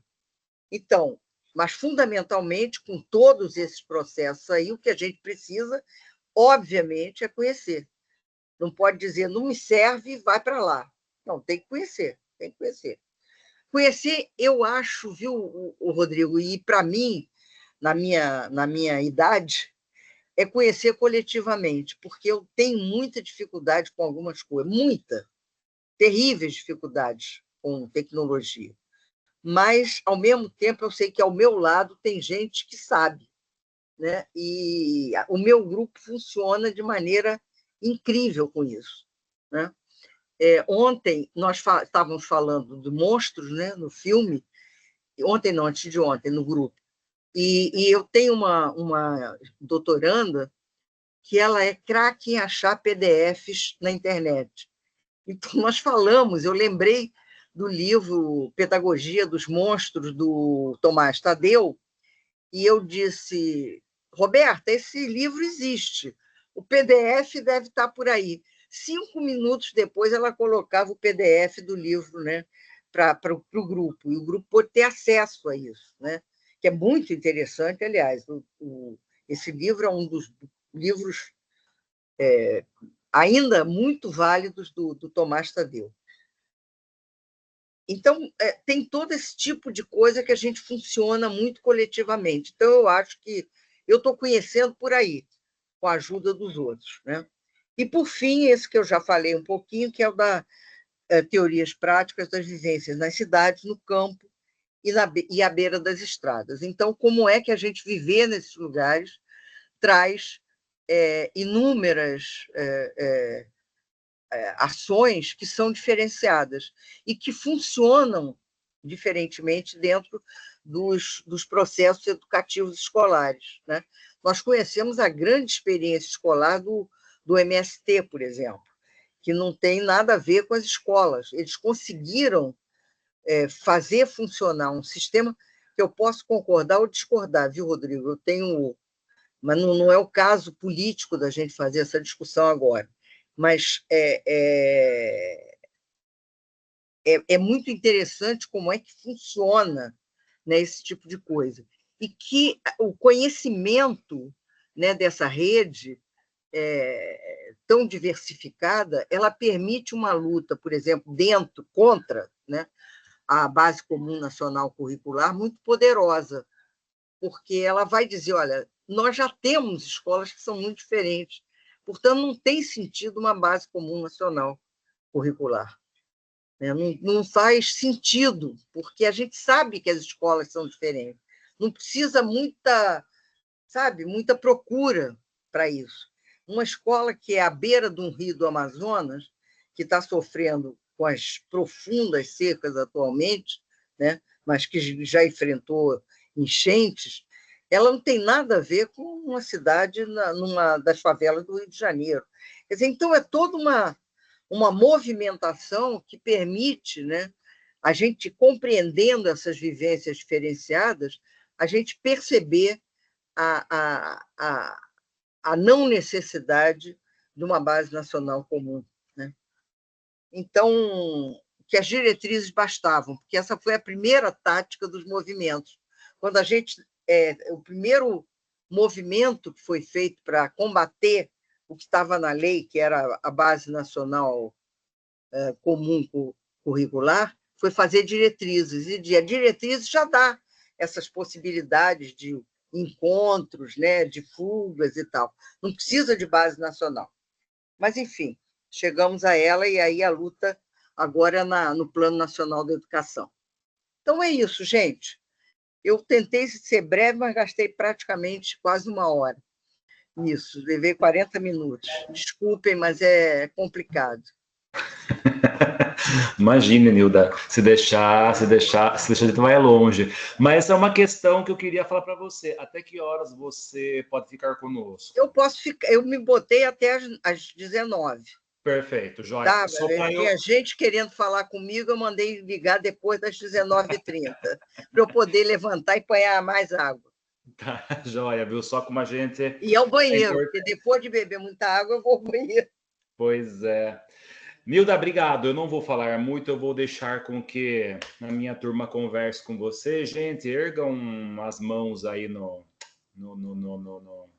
Então, Mas, fundamentalmente, com todos esses processos aí, o que a gente precisa, obviamente, é conhecer. Não pode dizer, não me serve, vai para lá. Não, tem que conhecer, tem que conhecer. Conhecer, eu acho, viu, o Rodrigo, e para mim, na minha idade, é conhecer coletivamente, porque eu tenho muita dificuldade com algumas coisas, terríveis dificuldades com tecnologia. Mas, ao mesmo tempo, eu sei que ao meu lado tem gente que sabe, né? E o meu grupo funciona de maneira incrível com isso, né? Ontem nós estávamos falando de monstros, né, no filme, ontem não, antes de ontem, no grupo, e eu tenho uma doutoranda que ela é craque em achar PDFs na internet. Então, nós falamos, eu lembrei do livro Pedagogia dos Monstros, do Tomás Tadeu, e eu disse, Roberta, esse livro existe, o PDF deve estar por aí. 5 minutos depois, ela colocava o PDF do livro, né, para o grupo, e o grupo pôde ter acesso a isso, né, que é muito interessante, aliás. Esse livro é um dos livros ainda muito válidos do Tomás Tadeu. Então, tem todo esse tipo de coisa que a gente funciona muito coletivamente. Então, eu acho que eu estou conhecendo por aí, com a ajuda dos outros, né? E, por fim, esse que eu já falei um pouquinho, que é o da teorias práticas das vivências nas cidades, no campo e à beira das estradas. Então, como é que a gente viver nesses lugares traz inúmeras ações que são diferenciadas e que funcionam diferentemente dentro dos processos educativos escolares, né? Nós conhecemos a grande experiência escolar do MST, por exemplo, que não tem nada a ver com as escolas. Eles conseguiram fazer funcionar um sistema que eu posso concordar ou discordar, viu, Rodrigo? Eu tenho... Mas não é o caso político da gente fazer essa discussão agora. Mas é muito interessante como é que funciona, né, esse tipo de coisa. E que o conhecimento, né, dessa rede tão diversificada, ela permite uma luta, por exemplo, contra, né, a Base Comum Nacional Curricular, muito poderosa, porque ela vai dizer, olha, nós já temos escolas que são muito diferentes, portanto, não tem sentido uma Base Comum Nacional Curricular. Não faz sentido, porque a gente sabe que as escolas são diferentes. Não precisa muita procura para isso. Uma escola que é à beira de um rio do Amazonas, que está sofrendo com as profundas secas atualmente, né, mas que já enfrentou enchentes, ela não tem nada a ver com uma cidade numa das favelas do Rio de Janeiro. Quer dizer, então, é toda uma movimentação que permite, né, a gente, compreendendo essas vivências diferenciadas, a gente perceber a não necessidade de uma base nacional comum, né? Então, que as diretrizes bastavam, porque essa foi a primeira tática dos movimentos. Quando o primeiro movimento que foi feito para combater o que estava na lei, que era a base nacional comum curricular, foi fazer diretrizes, e a diretriz já dá essas possibilidades de encontros, né, de fugas e tal. Não precisa de base nacional. Mas, enfim, chegamos a ela, e aí a luta agora no Plano Nacional da Educação. Então, é isso, gente. Eu tentei ser breve, mas gastei praticamente quase 1 hora nisso. Levei 40 minutos. Desculpem, mas é complicado. Imagine, Nilda, se deixar, a gente vai longe. Mas é uma questão que eu queria falar para você. Até que horas você pode ficar conosco? Eu posso ficar, eu me botei até às 19. Perfeito, joia. Tá, tinha gente querendo falar comigo, eu mandei ligar depois das 19h30, para eu poder levantar e apanhar mais água. Tá, joia, viu? Só como a gente... E ao banheiro, porque depois de beber muita água, eu vou ao banheiro. Pois é. Nilda, obrigado. Eu não vou falar muito, eu vou deixar com que a minha turma converse com você. Gente, ergam as mãos aí no, no, no, no, no-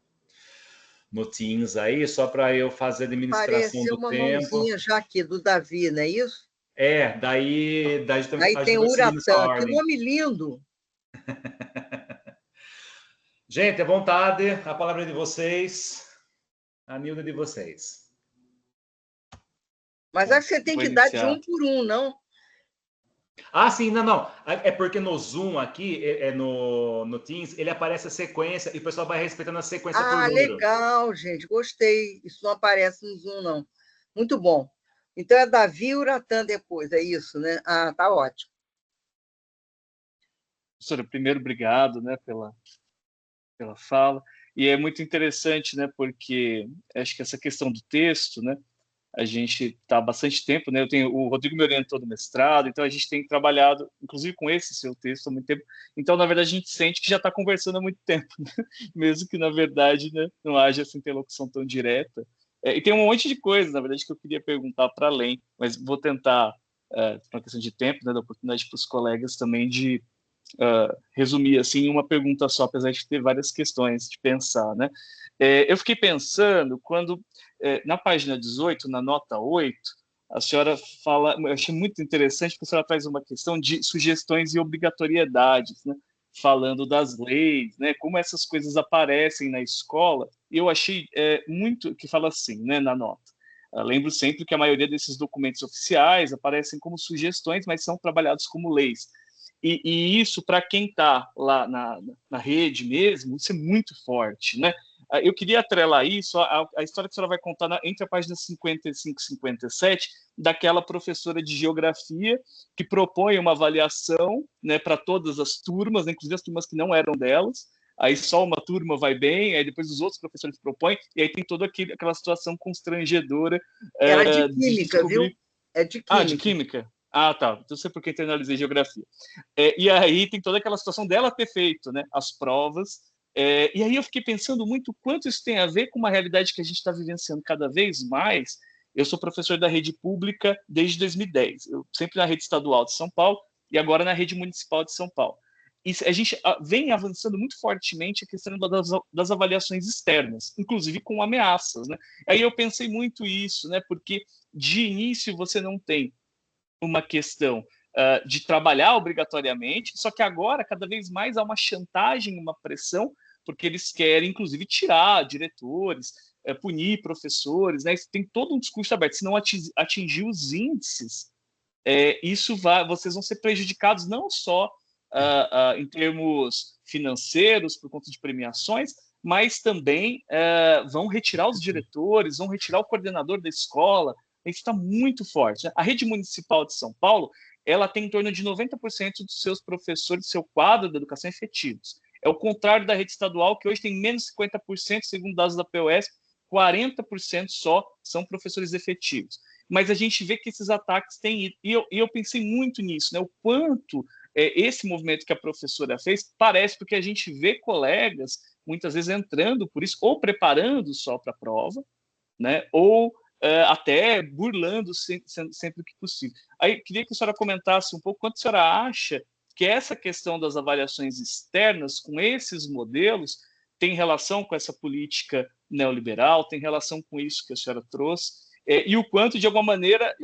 no Teams aí, só para eu fazer a administração Apareceu do uma tempo. mãozinha já aqui do Davi, não é isso? Daí Aí a gente tem vai o seguindo essa Uratã, que ordem. nome lindo. Gente, à vontade, a palavra é de vocês, a Nilda é de vocês. Mas Bom, acho que você tem vou que dar de iniciar. um por um, não? Ah, sim, não. É porque no Zoom aqui, no Teams, ele aparece a sequência e o pessoal vai respeitando a sequência por Ah, número. legal, gente, gostei. Isso não aparece no Zoom, não. Muito bom. Então é Davi e Uratã depois, é isso, né? Ah, tá ótimo. Professora, primeiro, obrigado, né, pela fala. E é muito interessante, né, porque acho que essa questão do texto, né, a gente está há bastante tempo, né, o Rodrigo me orientou do mestrado, então a gente tem trabalhado, inclusive com esse seu texto há muito tempo. Então, na verdade, a gente sente que já está conversando há muito tempo, né? Mesmo que, na verdade, né, não haja essa interlocução tão direta. E tem um monte de coisas, na verdade, que eu queria perguntar para além, mas vou tentar, por uma questão de tempo, né, da oportunidade para os colegas também de resumir assim em uma pergunta só, apesar de ter várias questões de pensar, né? Eu fiquei pensando quando, na página 18, na nota 8, a senhora fala, eu achei muito interessante porque a senhora traz uma questão de sugestões e obrigatoriedades, né? Falando das leis, né? Como essas coisas aparecem na escola, e eu achei muito que fala assim, né, na nota. Lembro sempre que a maioria desses documentos oficiais aparecem como sugestões, mas são trabalhados como leis. E isso, para quem está lá na rede mesmo, isso é muito forte, né? Eu queria atrelar isso à história que a senhora vai contar entre a página 55 e 57, daquela professora de geografia que propõe uma avaliação, né, para todas as turmas, inclusive as turmas que não eram delas. Aí só uma turma vai bem, aí depois os outros professores propõem, e aí tem toda aquela situação constrangedora Era de de química, viu? descobrir. É de Ah, de química. química? Ah, tá. Então, não sei por que internalizei geografia. E aí tem toda aquela situação dela ter feito, né, as provas. E aí eu fiquei pensando muito quanto isso tem a ver com uma realidade que a gente está vivenciando cada vez mais. Eu sou professor da rede pública desde 2010. Eu sempre na rede estadual de São Paulo e agora na rede municipal de São Paulo. E a gente vem avançando muito fortemente a questão das avaliações externas, inclusive com ameaças, né? Aí eu pensei muito isso, né? Porque de início você não tem uma questão de trabalhar obrigatoriamente, só que agora, cada vez mais, há uma chantagem, uma pressão, porque eles querem, inclusive, tirar diretores, punir professores, né? Tem todo um discurso aberto. Se não atingir os índices, vocês vão ser prejudicados não só em termos financeiros, por conta de premiações, mas também vão retirar os diretores, vão retirar o coordenador da escola. Isso está muito forte, né? A rede municipal de São Paulo, ela tem em torno de 90% dos seus professores, do seu quadro de educação efetivos. É o contrário da rede estadual, que hoje tem menos 50%, segundo dados da POS, 40% só são professores efetivos. Mas a gente vê que esses ataques têm ido. E eu pensei muito nisso, né? O quanto esse movimento que a professora fez parece, porque a gente vê colegas muitas vezes entrando por isso, ou preparando só para a prova, né? Ou até burlando sempre que possível. Aí queria que a senhora comentasse um pouco quanto a senhora acha que essa questão das avaliações externas com esses modelos tem relação com essa política neoliberal, tem relação com isso que a senhora trouxe, e o quanto, de alguma maneira,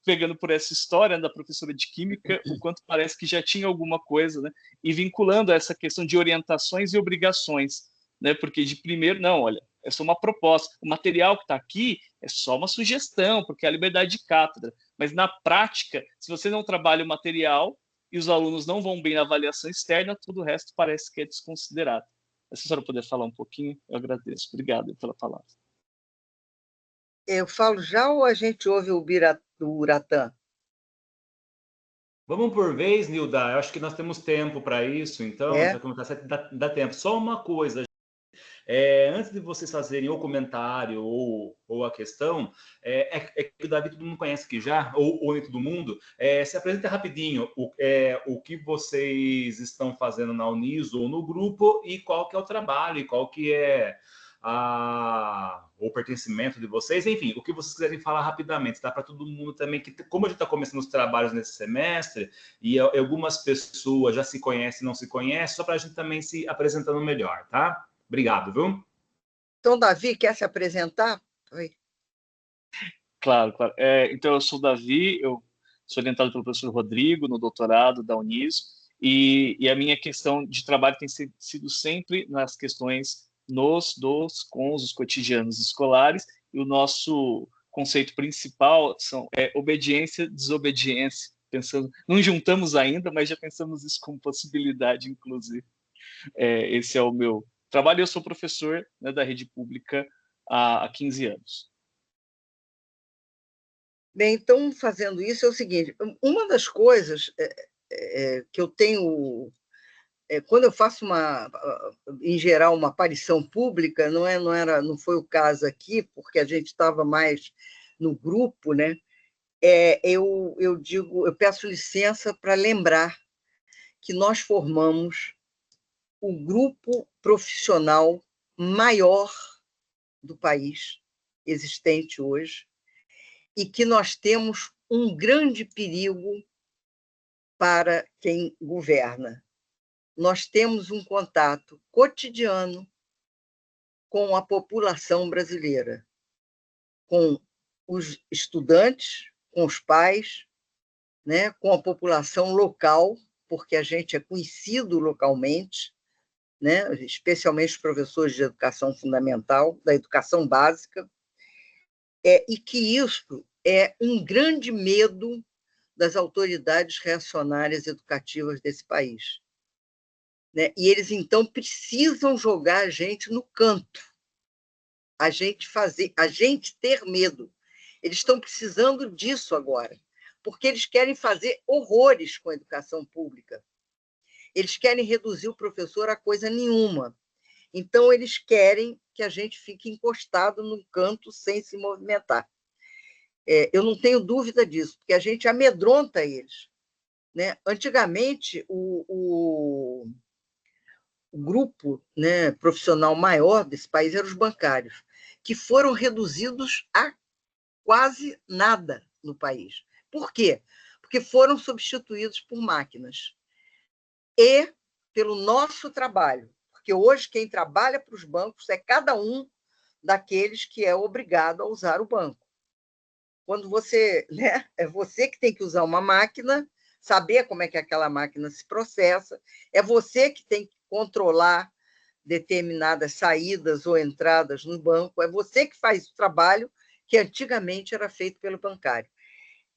pegando por essa história da professora de química, o quanto parece que já tinha alguma coisa, né? E vinculando essa questão de orientações e obrigações, né? Porque de primeiro, não, olha, é só uma proposta. O material que está aqui é só uma sugestão, porque é a liberdade de cátedra. Mas na prática, se você não trabalha o material e os alunos não vão bem na avaliação externa, todo o resto parece que é desconsiderado. Se a senhora puder falar um pouquinho, eu agradeço. Obrigado pela palavra. Eu falo já ou a gente ouve o Uratã? Vamos por vez, Nilda. Eu acho que nós temos tempo para isso, então, já que dá tempo. Só uma coisa. Antes de vocês fazerem o comentário ou a questão, que o Davi todo mundo conhece aqui já, ou nem todo mundo, se apresenta rapidinho o que vocês estão fazendo na Uniso ou no grupo e qual que é o trabalho e qual que é o pertencimento de vocês, enfim, o que vocês quiserem falar rapidamente, tá? Para todo mundo também, que como a gente está começando os trabalhos nesse semestre, e algumas pessoas já se conhecem, não se conhecem, só para a gente também se apresentando melhor, tá? Obrigado, viu? Então, Davi, quer se apresentar? Oi. Claro, claro. Então, eu sou o Davi, eu sou orientado pelo professor Rodrigo no doutorado da Unisp, e a minha questão de trabalho tem sido sempre nas questões com os cotidianos escolares, e o nosso conceito principal é obediência, desobediência, pensando, não juntamos ainda, mas já pensamos isso como possibilidade, inclusive. Esse é o meu trabalho, eu sou professor, né, da rede pública há 15 anos. Bem, então, fazendo isso, é o seguinte, uma das coisas que eu tenho... quando eu faço, em geral, uma aparição pública, não foi o caso aqui, porque a gente estava mais no grupo, né? Eu peço licença para lembrar que nós formamos o grupo profissional maior do país existente hoje, e que nós temos um grande perigo para quem governa. Nós temos um contato cotidiano com a população brasileira, com os estudantes, com os pais, né, com a população local, porque a gente é conhecido localmente, né, especialmente os professores de educação fundamental, da educação básica, e que isso é um grande medo das autoridades reacionárias educativas desse país, né? E eles, então, precisam jogar a gente no canto, a gente ter medo. Eles estão precisando disso agora, porque eles querem fazer horrores com a educação pública. Eles querem reduzir o professor a coisa nenhuma. Então, eles querem que a gente fique encostado num canto sem se movimentar. Eu não tenho dúvida disso, porque a gente amedronta eles, né? Antigamente, o grupo, né, profissional maior desse país eram os bancários, que foram reduzidos a quase nada no país. Por quê? Porque foram substituídos por máquinas. E pelo nosso trabalho, porque hoje quem trabalha para os bancos é cada um daqueles que é obrigado a usar o banco. Quando você, né, é você que tem que usar uma máquina, saber como é que aquela máquina se processa, é você que tem que controlar determinadas saídas ou entradas no banco, é você que faz o trabalho que antigamente era feito pelo bancário.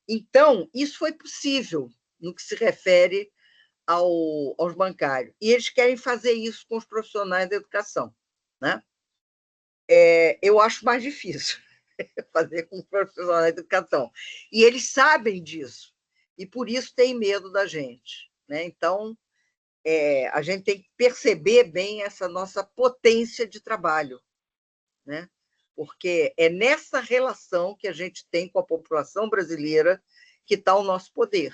Então, isso foi possível no que se refere aos bancários. E eles querem fazer isso com os profissionais da educação, né? Eu acho mais difícil fazer com os profissionais da educação. E eles sabem disso, e por isso têm medo da gente, né? Então, a gente tem que perceber bem essa nossa potência de trabalho, né? Porque é nessa relação que a gente tem com a população brasileira que está o nosso poder,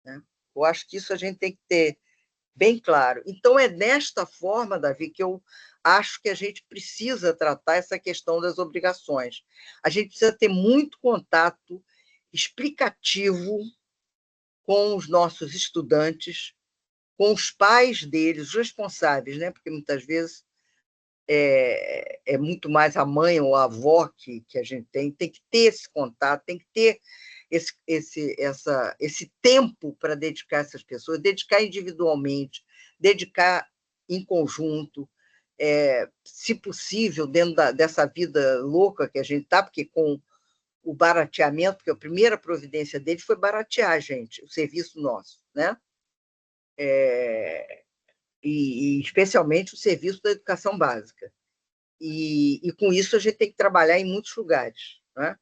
né? Eu acho que isso a gente tem que ter bem claro. Então, é desta forma, Davi, que eu acho que a gente precisa tratar essa questão das obrigações. A gente precisa ter muito contato explicativo com os nossos estudantes, com os pais deles, os responsáveis, né? Porque muitas vezes é muito mais a mãe ou a avó que a gente tem que ter esse contato, tem que ter esse tempo para dedicar a essas pessoas, dedicar individualmente, dedicar em conjunto, se possível, dentro dessa vida louca que a gente está, porque com o barateamento, porque a primeira providência deles foi baratear, gente, o serviço nosso, né? E especialmente o serviço da educação básica. E com isso a gente tem que trabalhar em muitos lugares, né?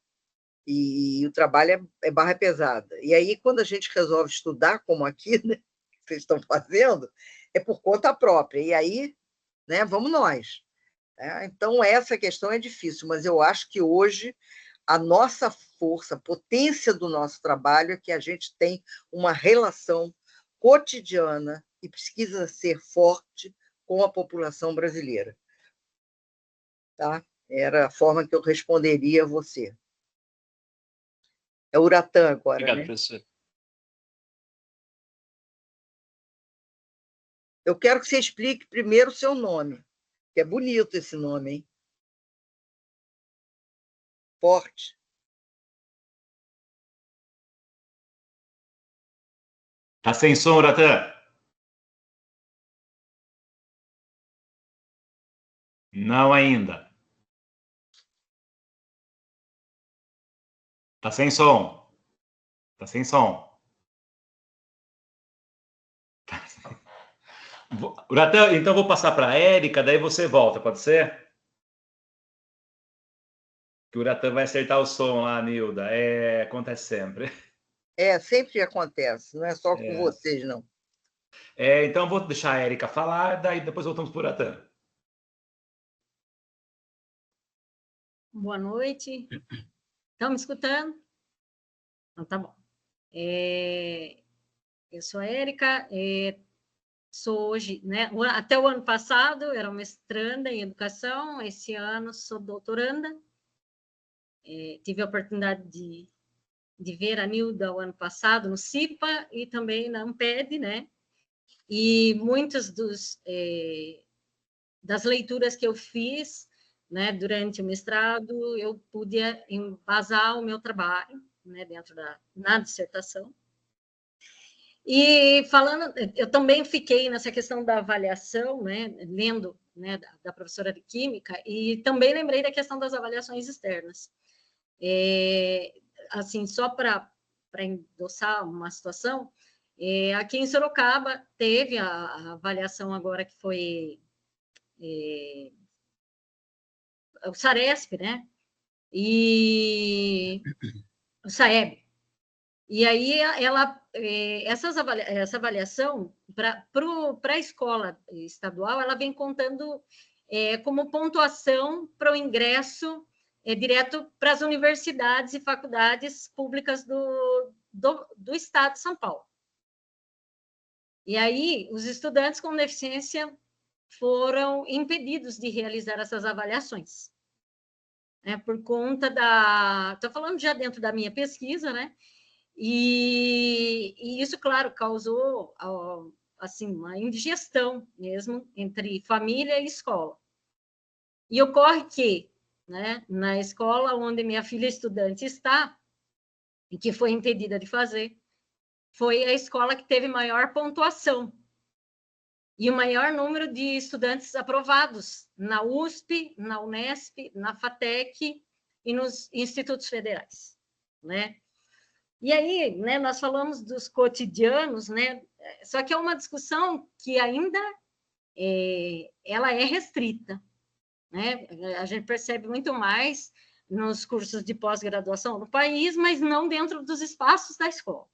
E o trabalho é barra pesada. E aí, quando a gente resolve estudar, como aqui, né, que vocês estão fazendo, é por conta própria. E aí, né, vamos nós. Né? Então, essa questão é difícil, mas eu acho que hoje a nossa força, a potência do nosso trabalho é que a gente tem uma relação cotidiana e precisa ser forte com a população brasileira. tá? Era a forma que eu responderia a você. É Uratã agora, Obrigado, né? professor. Eu quero que você explique primeiro o seu nome, que é bonito esse nome, hein? Forte. Tá sem som, Uratã? Não ainda. Tá sem som. Tá sem som. Uratã, então vou passar para a Érica, daí você volta, pode ser? Que o Uratã vai acertar o som lá, Nilda. Acontece sempre. Sempre acontece, não é só com vocês, não. Então vou deixar a Érica falar, daí depois voltamos para o Uratã. Boa noite. Estão me escutando? Então, tá bom. Eu sou a Érica, sou hoje, né? Até o ano passado era mestranda em educação, esse ano sou doutoranda. Tive a oportunidade de ver a Nilda o ano passado no CIPA e também na Amped, né? E muitas das leituras que eu fiz, né, durante o mestrado, eu pude embasar o meu trabalho, né, na dissertação. E falando, eu também fiquei nessa questão da avaliação, né, lendo, né, da professora de Química, e também lembrei da questão das avaliações externas. Assim, só para endossar uma situação, aqui em Sorocaba teve a avaliação agora que foi o Saresp, né? E o Saeb. E aí essa avaliação para a escola estadual, ela vem contando como pontuação para o ingresso direto para as universidades e faculdades públicas do estado de São Paulo. E aí os estudantes com deficiência foram impedidos de realizar essas avaliações. Por conta estou falando já dentro da minha pesquisa, né? E isso, claro, causou assim, uma indigestão mesmo entre família e escola. E ocorre que, né, na escola onde minha filha estudante está, e que foi impedida de fazer, foi a escola que teve maior pontuação e o maior número de estudantes aprovados na USP, na Unesp, na FATEC e nos institutos federais, né? E aí, né, nós falamos dos cotidianos, né? Só que é uma discussão que ainda ela é restrita, né? A gente percebe muito mais nos cursos de pós-graduação no país, mas não dentro dos espaços da escola,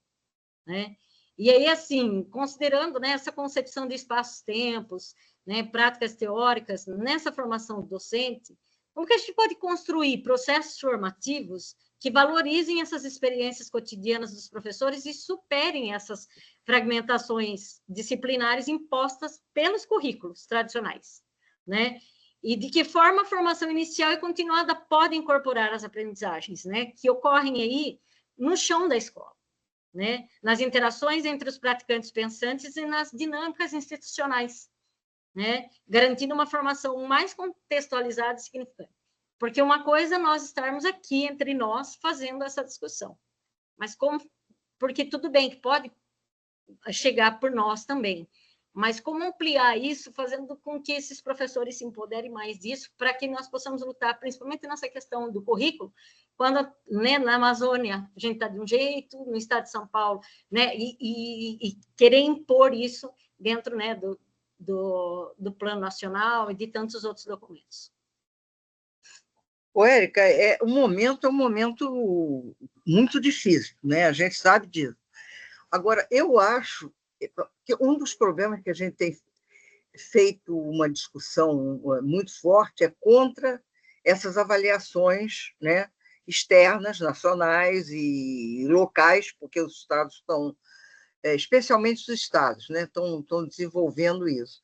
né? E aí, assim, considerando, né, essa concepção de espaços-tempos, né, práticas teóricas nessa formação docente, como que a gente pode construir processos formativos que valorizem essas experiências cotidianas dos professores e superem essas fragmentações disciplinares impostas pelos currículos tradicionais, né? E de que forma a formação inicial e continuada pode incorporar as aprendizagens, né, que ocorrem aí no chão da escola, né, nas interações entre os praticantes pensantes e nas dinâmicas institucionais, né, garantindo uma formação mais contextualizada e significante. Porque uma coisa é nós estarmos aqui entre nós fazendo essa discussão, mas porque tudo bem que pode chegar por nós também, mas como ampliar isso, fazendo com que esses professores se empoderem mais disso, para que nós possamos lutar, principalmente nessa questão do currículo, quando, né, na Amazônia a gente está de um jeito, no estado de São Paulo, né, e querer impor isso dentro, né, do Plano Nacional e de tantos outros documentos. Érica, o momento é um momento muito difícil, né? A gente sabe disso. Agora, eu acho que um dos problemas que a gente tem feito uma discussão muito forte é contra essas avaliações, né, externas, nacionais e locais, porque os estados estão, especialmente os estados, né, estão desenvolvendo isso.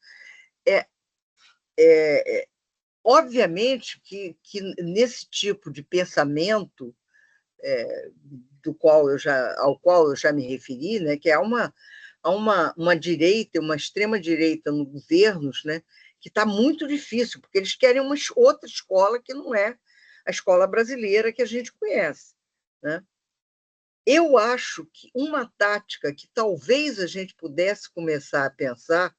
obviamente que nesse tipo de pensamento, ao qual eu já me referi, né, que há uma direita, uma extrema-direita no governos, né, que está muito difícil, porque eles querem uma outra escola que não é a escola brasileira que a gente conhece, né? Eu acho que uma tática que talvez a gente pudesse começar a pensar,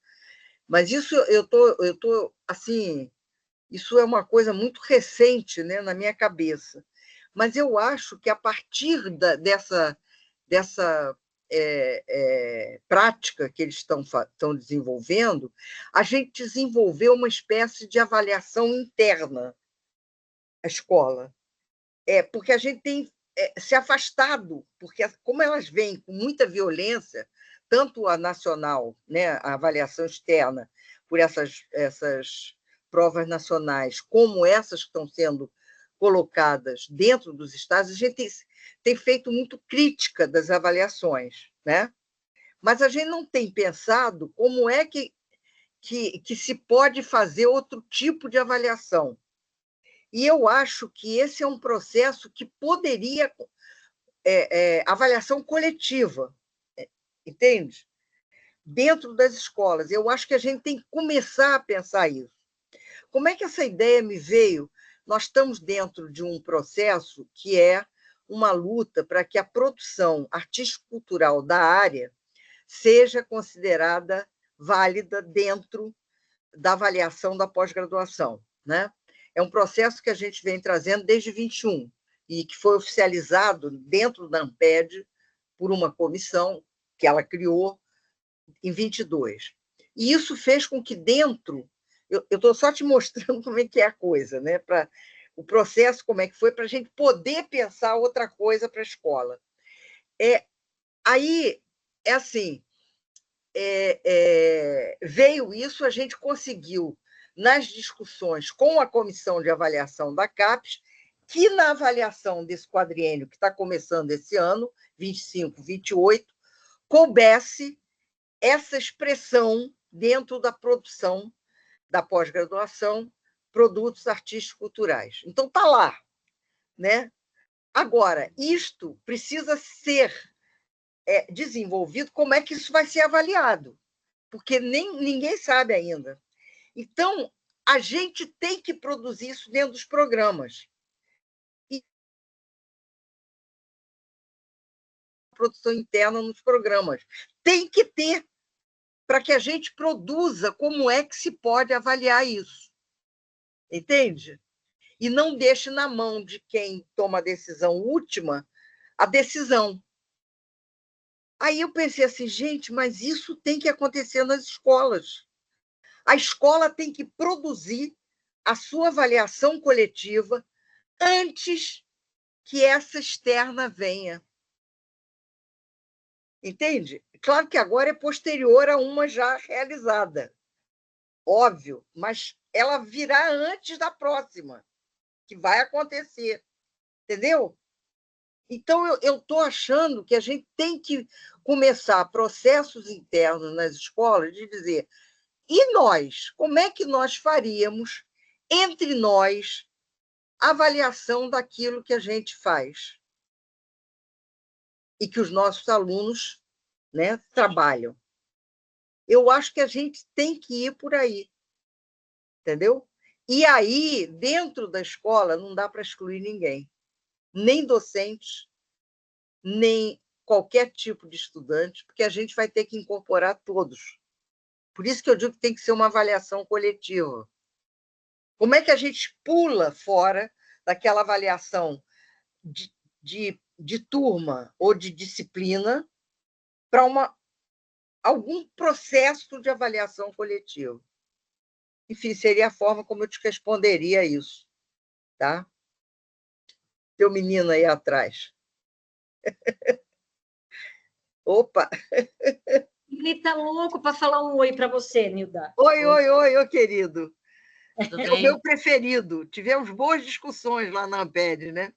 mas isso eu tô assim, isso é uma coisa muito recente, né, na minha cabeça. Mas eu acho que a partir dessa prática que eles estão desenvolvendo, a gente desenvolveu uma espécie de avaliação interna à escola. Porque a gente tem se afastado, porque como elas vêm com muita violência, tanto a nacional, né, a avaliação externa, por essas provas nacionais, como essas que estão sendo colocadas dentro dos estados, a gente tem feito muito crítica das avaliações, né? Mas a gente não tem pensado como é que se pode fazer outro tipo de avaliação. E eu acho que esse é um processo que poderia avaliação coletiva, entende? Dentro das escolas. Eu acho que a gente tem que começar a pensar isso. Como é que essa ideia me veio? Nós estamos dentro de um processo que é uma luta para que a produção artístico-cultural da área seja considerada válida dentro da avaliação da pós-graduação, né? É um processo que a gente vem trazendo desde 21 e que foi oficializado dentro da Amped por uma comissão que ela criou em 22. E isso fez com que dentro... Eu estou só te mostrando como é que é a coisa, né? O processo, como é que foi, para a gente poder pensar outra coisa para a escola. Aí, assim, veio isso, a gente conseguiu, nas discussões com a comissão de avaliação da CAPES, que na avaliação desse quadriênio que está começando esse ano, 25, 28, coubesse essa expressão dentro da produção da pós-graduação, produtos artísticos culturais. Então, está lá, né? Agora, isto precisa ser desenvolvido, como é que isso vai ser avaliado? Porque ninguém sabe ainda. Então, a gente tem que produzir isso dentro dos programas. E produção interna nos programas. Tem que ter, para que a gente produza como é que se pode avaliar isso. Entende? E não deixe na mão de quem toma a decisão última a decisão. Aí eu pensei assim, gente, mas isso tem que acontecer nas escolas. A escola tem que produzir a sua avaliação coletiva antes que essa externa venha. Entende? Claro que agora é posterior a uma já realizada, óbvio, mas ela virá antes da próxima, que vai acontecer. Entendeu? Então, eu estou achando que a gente tem que começar processos internos nas escolas de dizer, e nós? Como é que nós faríamos, entre nós, a avaliação daquilo que a gente faz? E que os nossos alunos, né, trabalham. Eu acho que a gente tem que ir por aí, entendeu? E aí, dentro da escola, não dá para excluir ninguém, nem docentes, nem qualquer tipo de estudante, porque a gente vai ter que incorporar todos. Por isso que eu digo que tem que ser uma avaliação coletiva. Como é que a gente pula fora daquela avaliação de turma ou de disciplina para algum processo de avaliação coletiva? Enfim, seria a forma como eu te responderia isso. Tá? Teu menino aí atrás. Opa! Ele está louco para falar um oi para você, Nilda. Oi, querido. Tudo É bem? o meu preferido. Tivemos boas discussões lá na Amped, né?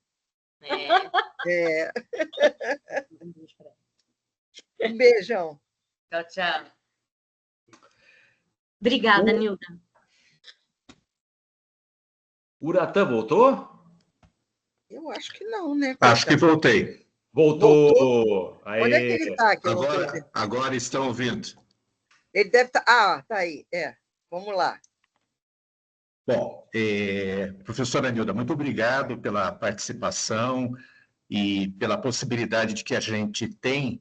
Um beijão. Tchau, tchau. Obrigada, Nilda. Uratã voltou? Eu acho que não, né? Acho que voltei. Voltou! Onde é que ele Aê! está? Que eu não tô vendo. Agora estão ouvindo. Ele deve estar. Ah, tá aí. Vamos lá. Bom, professora Nilda, muito obrigado pela participação e pela possibilidade de que a gente tem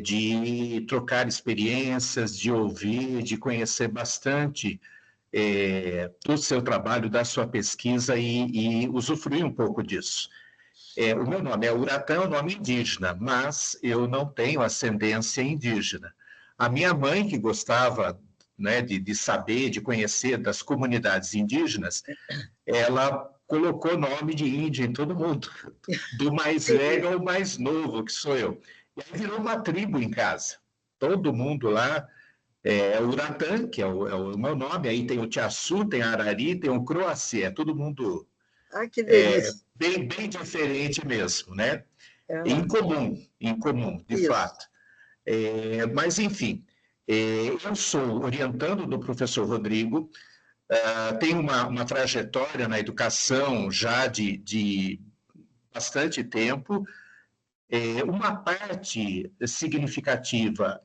de trocar experiências, de ouvir, de conhecer bastante do seu trabalho, da sua pesquisa e usufruir um pouco disso. O meu nome é Uratã, é um nome indígena, mas eu não tenho ascendência indígena. A minha mãe, que gostava, né, de saber, de conhecer das comunidades indígenas, ela colocou nome de índio em todo mundo, do mais velho ao mais novo, que sou eu. E aí virou uma tribo em casa. Todo mundo lá é Uratã, que é o meu nome, aí tem o Tiaçu, tem a Arari, tem o Croaci, é todo mundo Que delícia. bem diferente mesmo, né? Incomum, de fato. Mas, enfim, eu sou orientando do professor Rodrigo, tenho uma trajetória na educação já de bastante tempo, uma parte significativa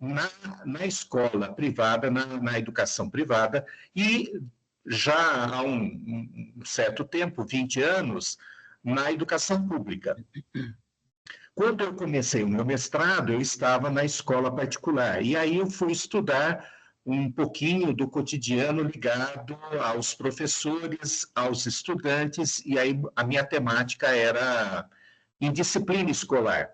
na escola privada, na educação privada, e já há um certo tempo, 20 anos, na educação pública. Quando eu comecei o meu mestrado, eu estava na escola particular, e aí eu fui estudar um pouquinho do cotidiano ligado aos professores, aos estudantes, e aí a minha temática era em disciplina escolar.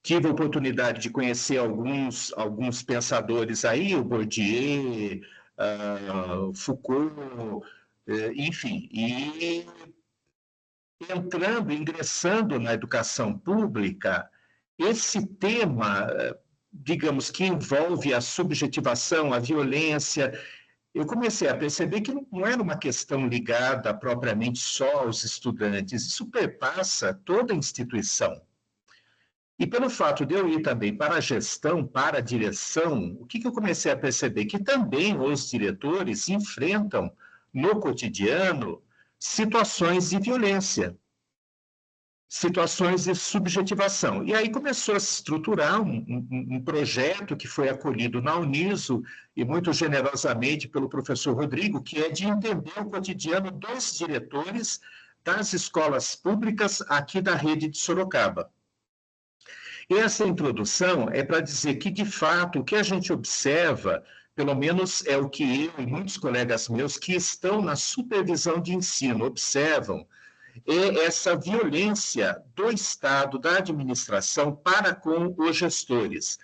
Tive a oportunidade de conhecer alguns pensadores aí, o Bourdieu, Foucault, enfim, e ingressando na educação pública, esse tema, digamos, que envolve a subjetivação, a violência, eu comecei a perceber que não era uma questão ligada propriamente só aos estudantes, isso perpassa toda a instituição. E pelo fato de eu ir também para a gestão, para a direção, o que eu comecei a perceber? Que também os diretores enfrentam no cotidiano situações de violência, situações de subjetivação. E aí começou a se estruturar um projeto que foi acolhido na Uniso e muito generosamente pelo professor Rodrigo, que é de entender o cotidiano dos diretores das escolas públicas aqui da rede de Sorocaba. Essa introdução é para dizer que, de fato, o que a gente observa, pelo menos é o que eu e muitos colegas meus que estão na supervisão de ensino observam, é essa violência do Estado, da administração, para com os gestores,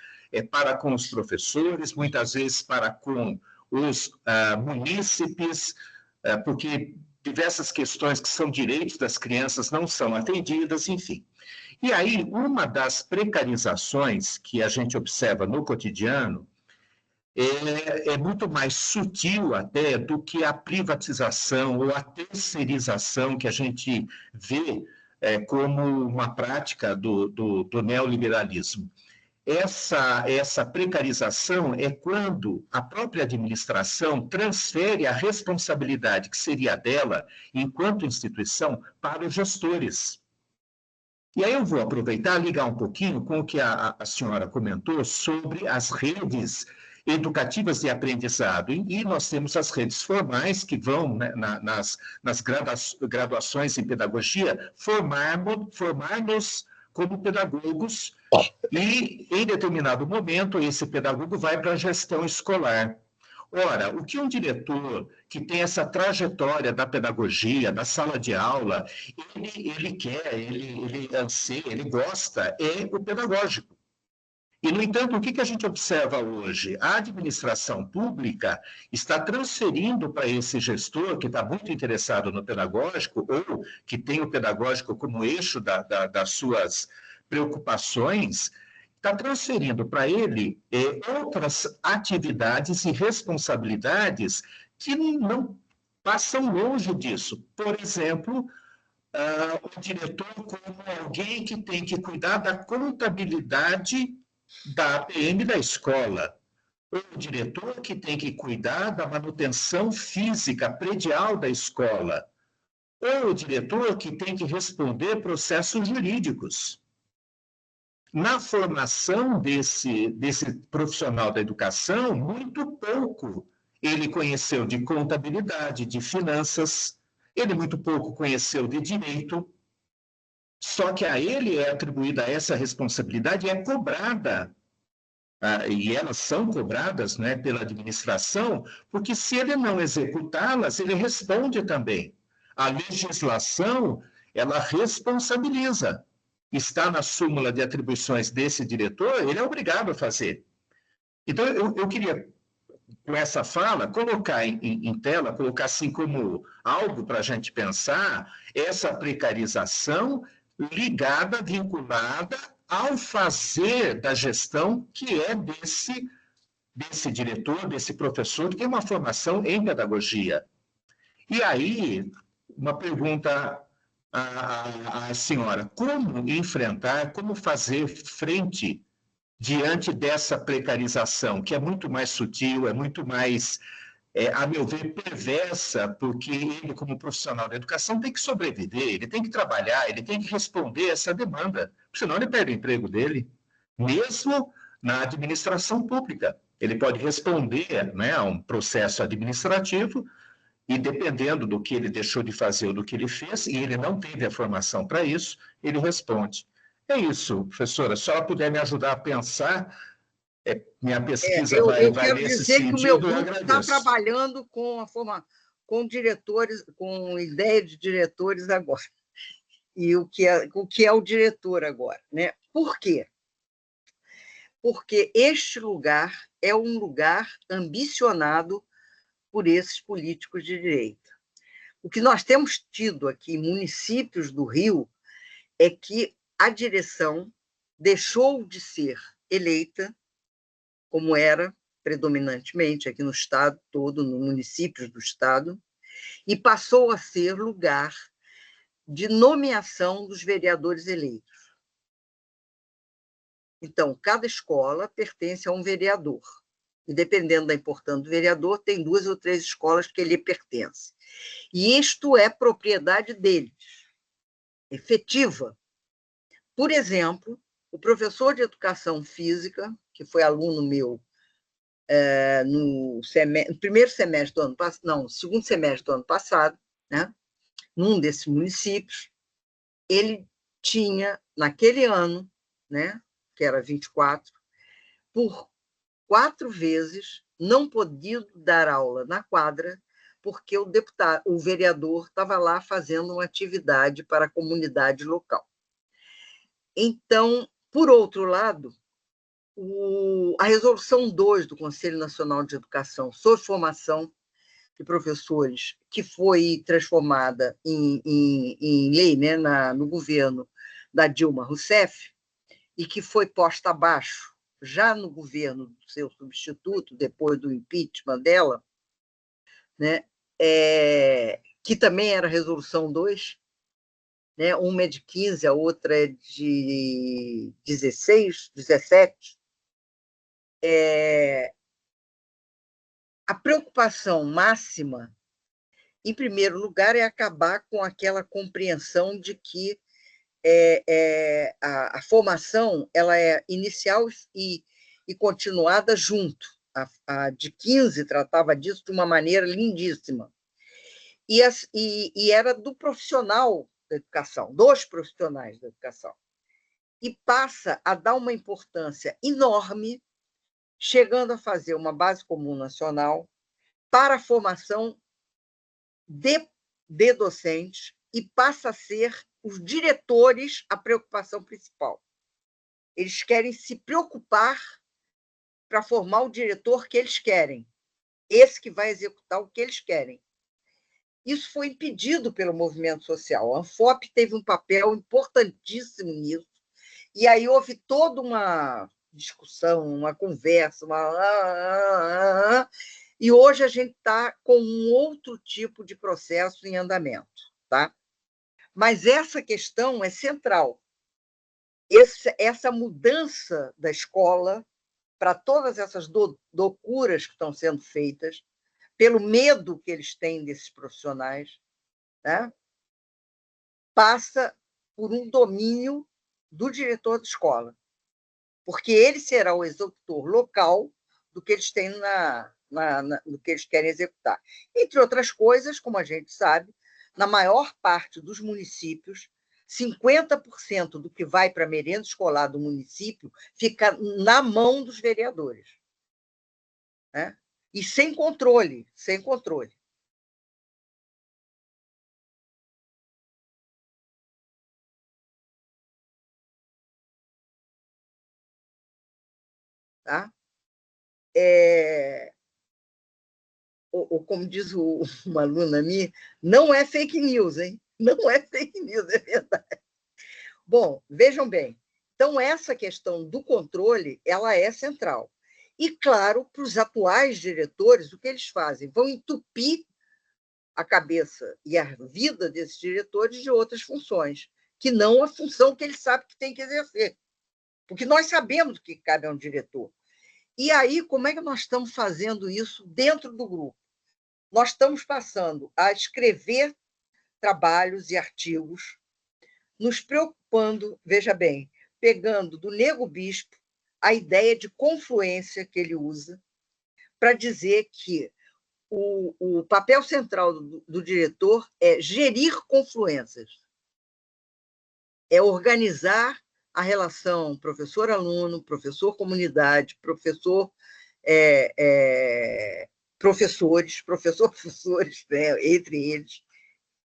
para com os professores, muitas vezes para com os munícipes, porque diversas questões que são direitos das crianças não são atendidas, enfim. E aí, uma das precarizações que a gente observa no cotidiano é muito mais sutil até do que a privatização ou a terceirização que a gente vê como uma prática do neoliberalismo. Essa precarização é quando a própria administração transfere a responsabilidade que seria dela, enquanto instituição, para os gestores. E aí eu vou aproveitar e ligar um pouquinho com o que a senhora comentou sobre as redes educativas de aprendizado. E nós temos as redes formais, que vão, né, nas graduações em pedagogia, formar-nos como pedagogos, e em determinado momento esse pedagogo vai para a gestão escolar. Ora, o que um diretor que tem essa trajetória da pedagogia, da sala de aula, ele quer, ele anseia, ele gosta, é o pedagógico. E, no entanto, o que a gente observa hoje? A administração pública está transferindo para esse gestor que está muito interessado no pedagógico, ou que tem o pedagógico como eixo das suas preocupações, está transferindo para ele outras atividades e responsabilidades que não passam longe disso. Por exemplo, o diretor como alguém que tem que cuidar da contabilidade da APM da escola, o diretor que tem que cuidar da manutenção física predial da escola, ou o diretor que tem que responder processos jurídicos. Na formação desse profissional da educação, muito pouco ele conheceu de contabilidade, de finanças, ele muito pouco conheceu de direito, só que a ele é atribuída essa responsabilidade e é cobrada, e elas são cobradas, né, pela administração, porque se ele não executá-las, ele responde também. A legislação, ela responsabiliza. Está na súmula de atribuições desse diretor, ele é obrigado a fazer. Então, eu queria, com essa fala, colocar em tela, colocar assim como algo para a gente pensar, essa precarização ligada, vinculada ao fazer da gestão que é desse diretor, desse professor, que tem uma formação em pedagogia. E aí, uma pergunta à senhora: como enfrentar, como fazer frente diante dessa precarização, que é muito mais sutil, é muito mais, a meu ver, perversa, porque ele, como profissional da educação, tem que sobreviver, ele tem que trabalhar, ele tem que responder essa demanda, senão ele perde o emprego dele, mesmo na administração pública. Ele pode responder, né, a um processo administrativo, e dependendo do que ele deixou de fazer ou do que ele fez, e ele não teve a formação para isso, ele responde. É isso, professora. Se a senhora puder me ajudar a pensar, minha pesquisa vai quero nesse dizer que o meu sentido, eu grupo está agradeço. trabalhando com diretores, com ideia de diretores agora. E o que é o diretor agora, né? Por quê? Porque este lugar é um lugar ambicionado por esses políticos de direita. O que nós temos tido aqui em municípios do Rio é que a direção deixou de ser eleita, como era predominantemente aqui no estado todo, nos municípios do estado, e passou a ser lugar de nomeação dos vereadores eleitos. Então, cada escola pertence a um vereador, e dependendo da importância do vereador, tem 2 ou 3 escolas que ele pertence. E isto é propriedade deles, efetiva. Por exemplo, o professor de educação física, que foi aluno meu no primeiro semestre do ano passado, não, segundo semestre do ano passado, né, num desses municípios, ele tinha, naquele ano, né, que era 24, por 4 vezes não podido dar aula na quadra, porque o vereador estava lá fazendo uma atividade para a comunidade local. Então, por outro lado, a Resolução 2 do Conselho Nacional de Educação sobre formação de professores, que foi transformada em lei, né, no governo da Dilma Rousseff, e que foi posta abaixo já no governo do seu substituto, depois do impeachment dela, né, que também era Resolução 2, né, uma é de 15, a outra é de 16, 17, a preocupação máxima, em primeiro lugar, é acabar com aquela compreensão de que a formação ela é inicial e continuada junto. A de 15 tratava disso de uma maneira lindíssima. E era do profissional da educação, dos profissionais da educação. E passa a dar uma importância enorme, chegando a fazer uma base comum nacional para a formação de docentes, e passa a ser os diretores a preocupação principal. Eles querem se preocupar para formar o diretor que eles querem, esse que vai executar o que eles querem. Isso foi impedido pelo movimento social. A ANFOP teve um papel importantíssimo nisso, e aí houve toda uma discussão, uma conversa, e hoje a gente está com um outro tipo de processo em andamento, tá? Mas essa questão é central. Essa mudança da escola para todas essas loucuras que estão sendo feitas, pelo medo que eles têm desses profissionais, né? passa por um domínio do diretor da escola, porque ele será o executor local do que eles têm no que eles querem executar. Entre outras coisas, como a gente sabe, na maior parte dos municípios, 50% do que vai para a merenda escolar do município fica na mão dos vereadores, né? E sem controle, sem controle. Tá? Ou como diz uma aluna minha, não é fake news, hein? Não é fake news, é verdade. Bom, vejam bem, então essa questão do controle, ela é central. E, claro, para os atuais diretores, o que eles fazem? Vão entupir a cabeça e a vida desses diretores de outras funções, que não a função que eles sabem que tem que exercer. Porque nós sabemos o que cabe a um diretor. E aí, como é que nós estamos fazendo isso dentro do grupo? Nós estamos passando a escrever trabalhos e artigos, nos preocupando, veja bem, pegando do Nego Bispo a ideia de confluência que ele usa para dizer que o papel central do diretor é gerir confluências, é organizar a relação professor-aluno, professor-comunidade, professores, né, entre eles.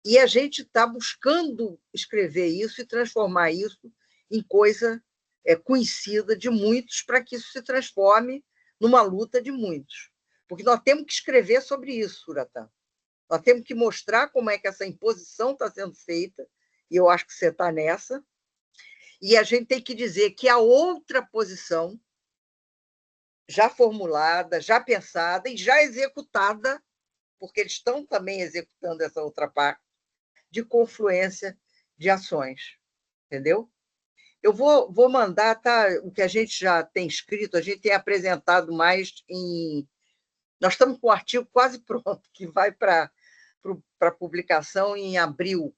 E a gente está buscando escrever isso e transformar isso em coisa conhecida de muitos, para que isso se transforme numa luta de muitos. Porque nós temos que escrever sobre isso, Uratã. Nós temos que mostrar como é que essa imposição está sendo feita, e eu acho que você está nessa, e a gente tem que dizer que a outra posição, já formulada, já pensada e já executada, porque eles estão também executando essa outra parte, de confluência de ações, entendeu? Eu vou mandar, tá, o que a gente já tem escrito, a gente tem apresentado mais em... Nós estamos com o artigo quase pronto, que vai para publicação em abril,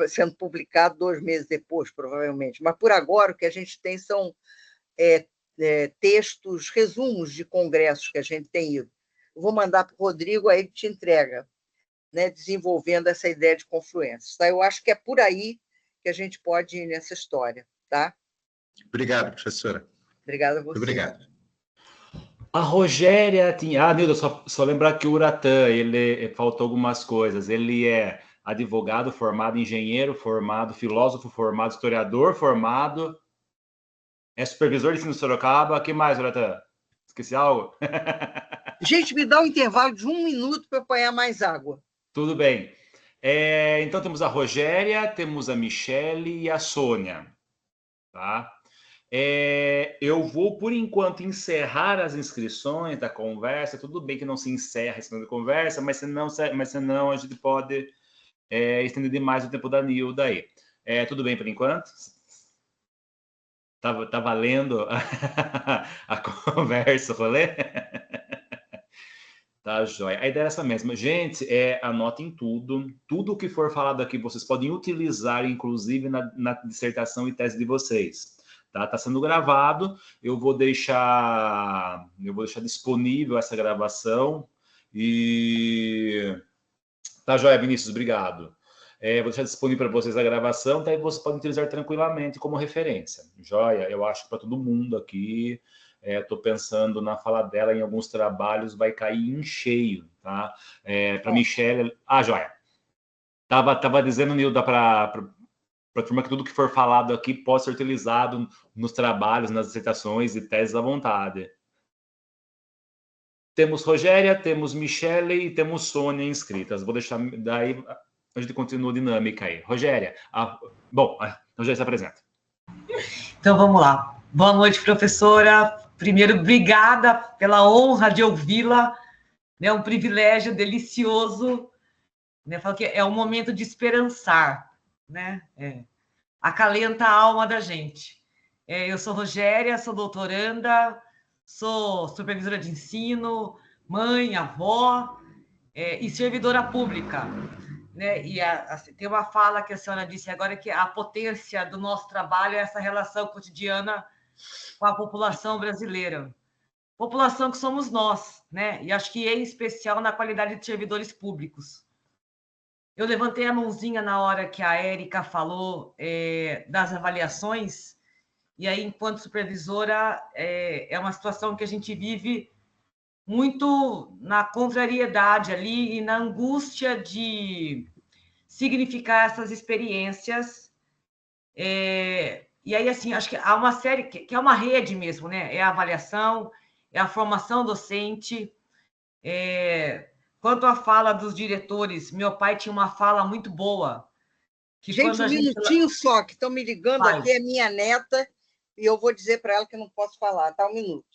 sendo publicado 2 meses depois, provavelmente. Mas, por agora, o que a gente tem são textos, resumos de congressos que a gente tem ido. Eu vou mandar para o Rodrigo, aí ele te entrega, né, desenvolvendo essa ideia de confluências. Tá? Eu acho que é por aí que a gente pode ir nessa história. Tá? Obrigado, professora. Obrigada a você. Obrigado. A Rogéria tinha... Nilda, só lembrar que o Uratã, ele faltou algumas coisas. Ele é advogado formado, engenheiro formado, filósofo formado, historiador formado, é supervisor de ensino de Sorocaba. O que mais, Uratã? Esqueci algo? Gente, me dá um intervalo de 1 minuto para apanhar mais água. Tudo bem. Então, temos a Rogéria, temos a Michele e a Sônia. Tá? Eu vou, por enquanto, encerrar as inscrições da conversa. Tudo bem que não se encerra a inscrição da conversa, mas senão a gente pode estender demais o tempo da Nilda aí. Tudo bem por enquanto? Tá valendo a conversa, o rolê? Tá, joia. A ideia é essa mesma. Gente, anotem tudo. Tudo o que for falado aqui, vocês podem utilizar, inclusive, na dissertação e tese de vocês. Tá sendo gravado. Eu vou deixar disponível essa gravação. E... Tá, joia, Vinícius, obrigado. Vou deixar disponível para vocês a gravação, daí vocês podem utilizar tranquilamente como referência. Joia, eu acho que para todo mundo aqui... Estou pensando na fala dela em alguns trabalhos, vai cair em cheio, tá? Para Michele... joia. Tava dizendo, Nilda, para a turma que tudo que for falado aqui pode ser utilizado nos trabalhos, nas dissertações e teses à vontade. Temos Rogéria, temos Michele e temos Sônia inscritas. Vou deixar... Daí a gente continua a dinâmica aí. Rogéria, Rogéria se apresenta. Então, vamos lá. Boa noite, professora. Primeiro, obrigada pela honra de ouvi-la. É um privilégio delicioso. Falo que é um momento de esperançar, né? Acalenta a alma da gente. Eu sou Rogéria, sou doutoranda, sou supervisora de ensino, mãe, avó e servidora pública. né? E tem uma fala que a senhora disse agora, que a potência do nosso trabalho é essa relação cotidiana com a população brasileira. População que somos nós, né? E acho que em especial na qualidade de servidores públicos. Eu levantei a mãozinha na hora que a Érica falou das avaliações, e aí, enquanto supervisora, é uma situação que a gente vive muito na contrariedade ali e na angústia de significar essas experiências. E aí, assim, acho que há uma série que é uma rede mesmo, né? É a avaliação, é a formação docente. Quanto à fala dos diretores, meu pai tinha uma fala muito boa. Que Gente, um minutinho só, que estão me ligando aqui, é minha neta, e eu vou dizer para ela que eu não posso falar, tá? Um minuto.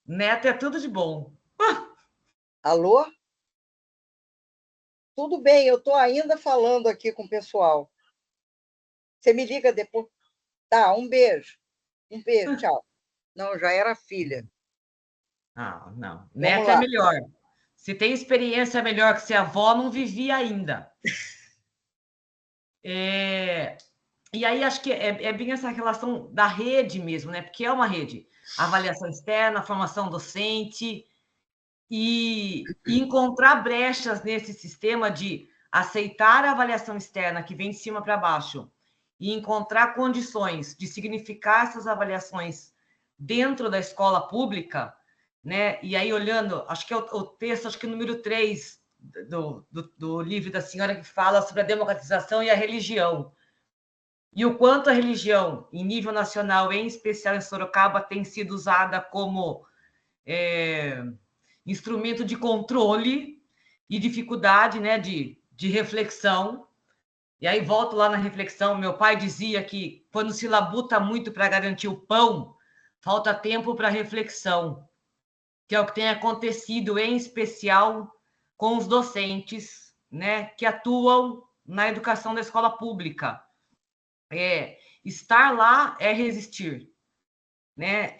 Neta é tudo de bom. Alô? Tudo bem, eu estou ainda falando aqui com o pessoal. Você me liga depois. Tá, um beijo. Um beijo, tchau. Não, já era filha. Não. Neta é melhor. Se tem experiência melhor que ser avó, não vivia ainda. E aí, acho que é bem essa relação da rede mesmo, né? Porque é uma rede. Avaliação externa, formação docente, e encontrar brechas nesse sistema de aceitar a avaliação externa que vem de cima para baixo e encontrar condições de significar essas avaliações dentro da escola pública, né? E aí, olhando, acho que é o texto, acho que número 3 do livro da senhora, que fala sobre a democratização e a religião. E o quanto a religião, em nível nacional, em especial em Sorocaba, tem sido usada como instrumento de controle e dificuldade, né, de reflexão. E aí volto lá na reflexão. Meu pai dizia que quando se labuta muito para garantir o pão, falta tempo para reflexão, que é o que tem acontecido, em especial com os docentes, né, que atuam na educação da escola pública. Estar lá é resistir, né?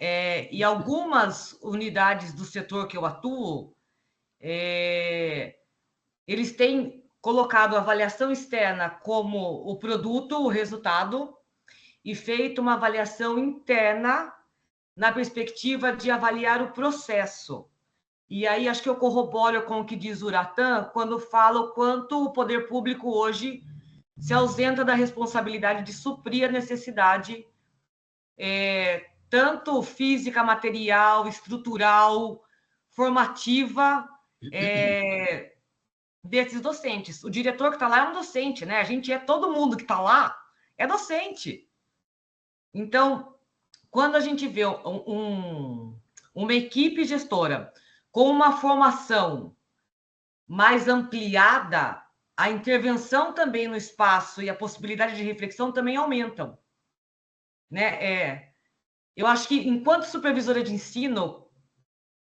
E algumas unidades do setor que eu atuo, eles têm colocado a avaliação externa como o produto, o resultado, e feito uma avaliação interna na perspectiva de avaliar o processo. E aí acho que eu corroboro com o que diz o Uratã quando fala o quanto o poder público hoje se ausenta da responsabilidade de suprir a necessidade tanto física, material, estrutural, formativa desses docentes. O diretor que está lá é um docente, né? A gente todo mundo que está lá é docente. Então, quando a gente vê uma equipe gestora com uma formação mais ampliada, a intervenção também no espaço e a possibilidade de reflexão também aumentam, né? Eu acho que, enquanto supervisora de ensino,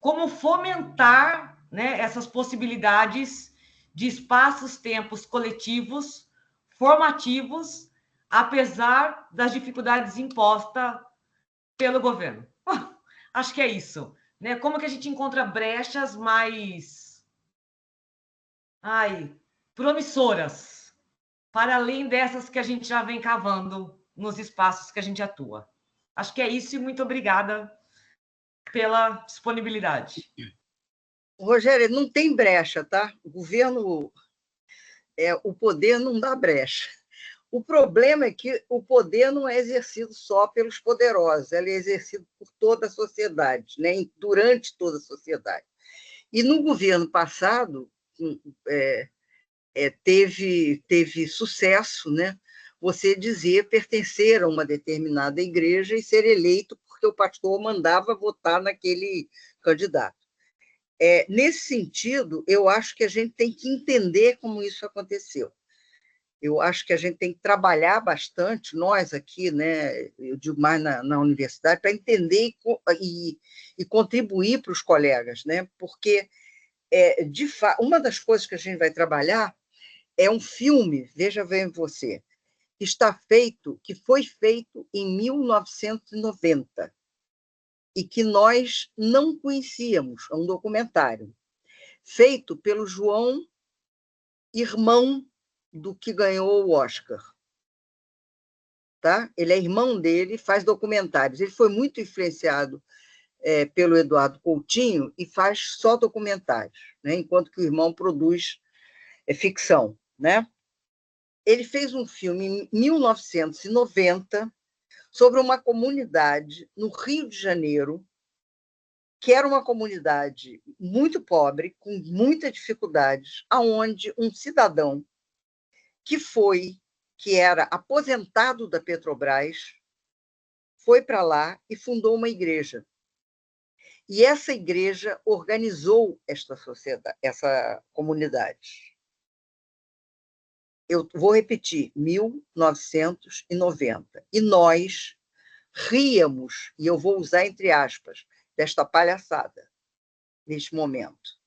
como fomentar, né, essas possibilidades de espaços, tempos coletivos, formativos, apesar das dificuldades impostas pelo governo. Acho que é isso, né? Como que a gente encontra brechas mais promissoras, para além dessas que a gente já vem cavando nos espaços que a gente atua. Acho que é isso, e muito obrigada pela disponibilidade. Rogério, não tem brecha, tá? O governo, o poder não dá brecha. O problema é que o poder não é exercido só pelos poderosos, ele é exercido por toda a sociedade, né? Durante toda a sociedade. E no governo passado teve sucesso, né? Você dizer pertencer a uma determinada igreja e ser eleito porque o pastor mandava votar naquele candidato. Nesse sentido, eu acho que a gente tem que entender como isso aconteceu. Eu acho que a gente tem que trabalhar bastante, nós aqui, né, eu digo mais na universidade, para entender e contribuir para os colegas, né? Porque, de fato, uma das coisas que a gente vai trabalhar é um filme, veja bem você, que foi feito em 1990 e que nós não conhecíamos, é um documentário feito pelo João Irmão do que ganhou o Oscar. Tá? Ele é irmão dele, faz documentários. Ele foi muito influenciado pelo Eduardo Coutinho e faz só documentários, né? Enquanto que o irmão produz ficção. Né? Ele fez um filme em 1990 sobre uma comunidade no Rio de Janeiro, que era uma comunidade muito pobre, com muitas dificuldades, aonde um cidadão que era aposentado da Petrobras, foi para lá e fundou uma igreja. E essa igreja organizou esta sociedade, essa comunidade. Eu vou repetir, 1990. E nós ríamos, e eu vou usar entre aspas, desta palhaçada, neste momento.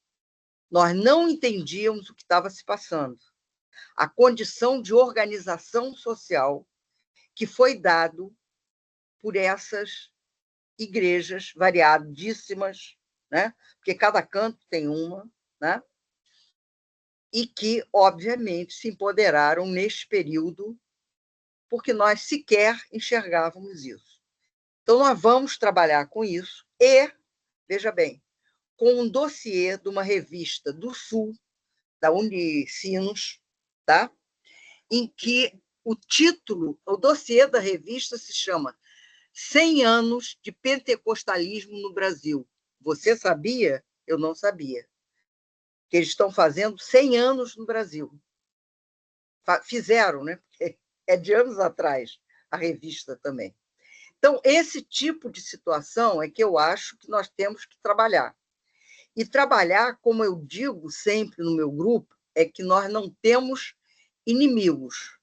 Nós não entendíamos o que estava se passando. A condição de organização social que foi dado por essas igrejas variadíssimas, né? Porque cada canto tem uma, né? E que, obviamente, se empoderaram neste período, porque nós sequer enxergávamos isso. Então, nós vamos trabalhar com isso e, veja bem, com um dossiê de uma revista do Sul, da Unicinos, tá? Em que o título, o dossiê da revista se chama 100 anos de pentecostalismo no Brasil. Você sabia? Eu não sabia. Que eles estão fazendo 100 anos no Brasil. Fizeram, né? Porque é de anos atrás, a revista também. Então, esse tipo de situação é que eu acho que nós temos que trabalhar. E trabalhar, como eu digo sempre no meu grupo, é que nós não temos inimigos.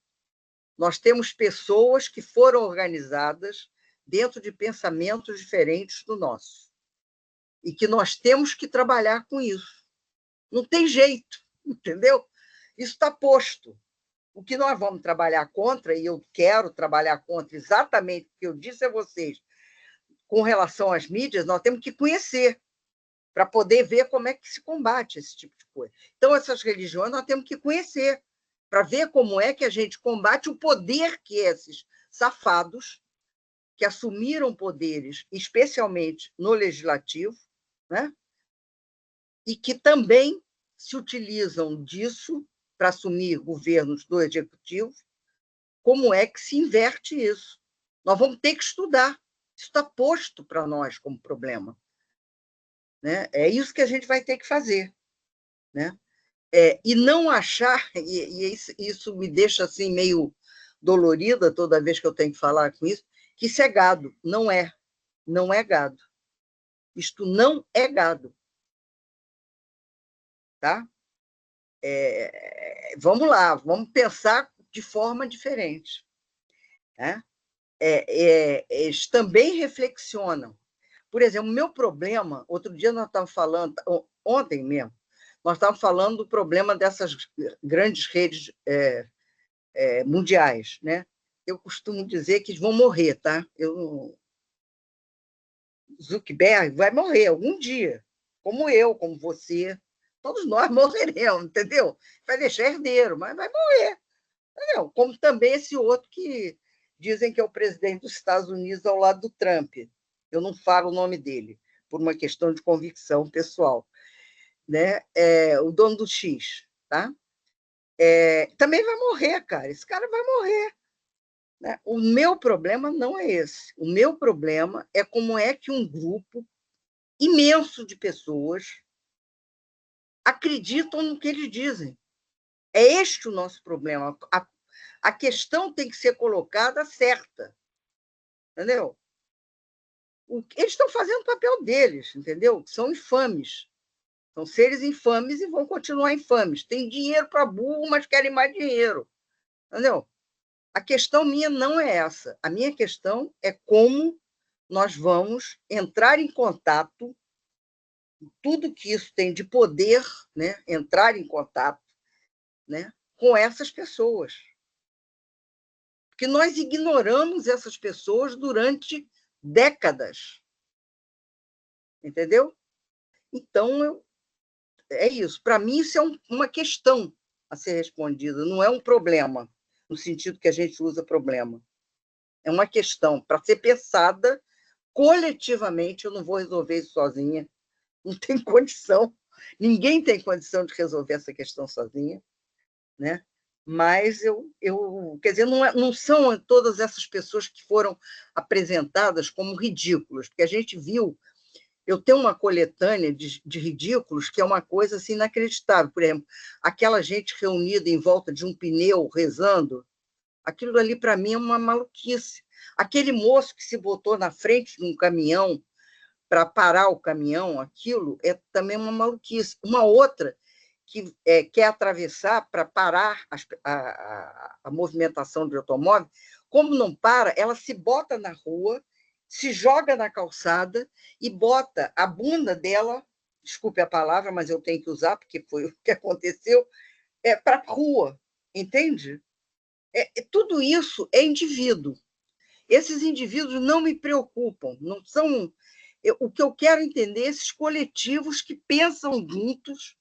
Nós temos pessoas que foram organizadas dentro de pensamentos diferentes do nosso. E que nós temos que trabalhar com isso. Não tem jeito, entendeu? Isso está posto. O que nós vamos trabalhar contra, e eu quero trabalhar contra exatamente o que eu disse a vocês, com relação às mídias, nós temos que conhecer, para poder ver como é que se combate esse tipo de coisa. Então, essas religiões nós temos que conhecer, para ver como é que a gente combate o poder que esses safados, que assumiram poderes, especialmente no legislativo, né? E que também se utilizam disso para assumir governos do executivo, como é que se inverte isso? Nós vamos ter que estudar. Isso está posto para nós como problema. Né? É isso que a gente vai ter que fazer. Né? E não achar, e isso me deixa assim meio dolorida toda vez que eu tenho que falar com isso, que isso é gado. Não é. Não é gado. Isto não é gado. Tá? Vamos lá, vamos pensar de forma diferente. Né? Eles também reflexionam. Por exemplo, o meu problema, outro dia nós estávamos falando, ontem mesmo, nós estávamos falando do problema dessas grandes redes mundiais. Né? Eu costumo dizer que eles vão morrer, tá? Zuckerberg vai morrer algum dia, como eu, como você. Todos nós morreremos, entendeu? Vai deixar herdeiro, mas vai morrer. Entendeu? Como também esse outro que dizem que é o presidente dos Estados Unidos ao lado do Trump. Eu não falo o nome dele, por uma questão de convicção pessoal. Né? O dono do X. Tá? Também vai morrer, cara. Esse cara vai morrer. Né? O meu problema não é esse. O meu problema é como é que um grupo imenso de pessoas acreditam no que eles dizem. É este o nosso problema. A questão tem que ser colocada certa. Entendeu? Eles estão fazendo o papel deles, entendeu? São infames. São seres infames e vão continuar infames. Tem dinheiro para burro, mas querem mais dinheiro. Entendeu? A questão minha não é essa. A minha questão é como nós vamos entrar em contato, tudo que isso tem de poder, né? Entrar em contato, né? Com essas pessoas. Porque nós ignoramos essas pessoas durante décadas. Entendeu? Então, é isso. Para mim, isso é uma questão. a ser respondida. Não é um problema, no sentido que a gente usa problema. É uma questão para ser pensada coletivamente. Eu não vou resolver isso sozinha. Não tem condição. Ninguém tem condição de resolver essa questão sozinha, né? Mas quer dizer, não são todas essas pessoas que foram apresentadas como ridículas, porque a gente viu. Eu tenho uma coletânea de ridículos que é uma coisa assim, inacreditável. Por exemplo, aquela gente reunida em volta de um pneu, rezando, aquilo ali, para mim, é uma maluquice. Aquele moço que se botou na frente de um caminhão para parar o caminhão, aquilo é também uma maluquice. Uma outra que quer atravessar para parar a movimentação de automóvel, como não para, ela se bota na rua, se joga na calçada e bota a bunda dela, desculpe a palavra, mas eu tenho que usar, porque foi o que aconteceu, para a rua, entende? Tudo isso é indivíduo. Esses indivíduos não me preocupam, não são... O que eu quero entender é esses coletivos que pensam juntos,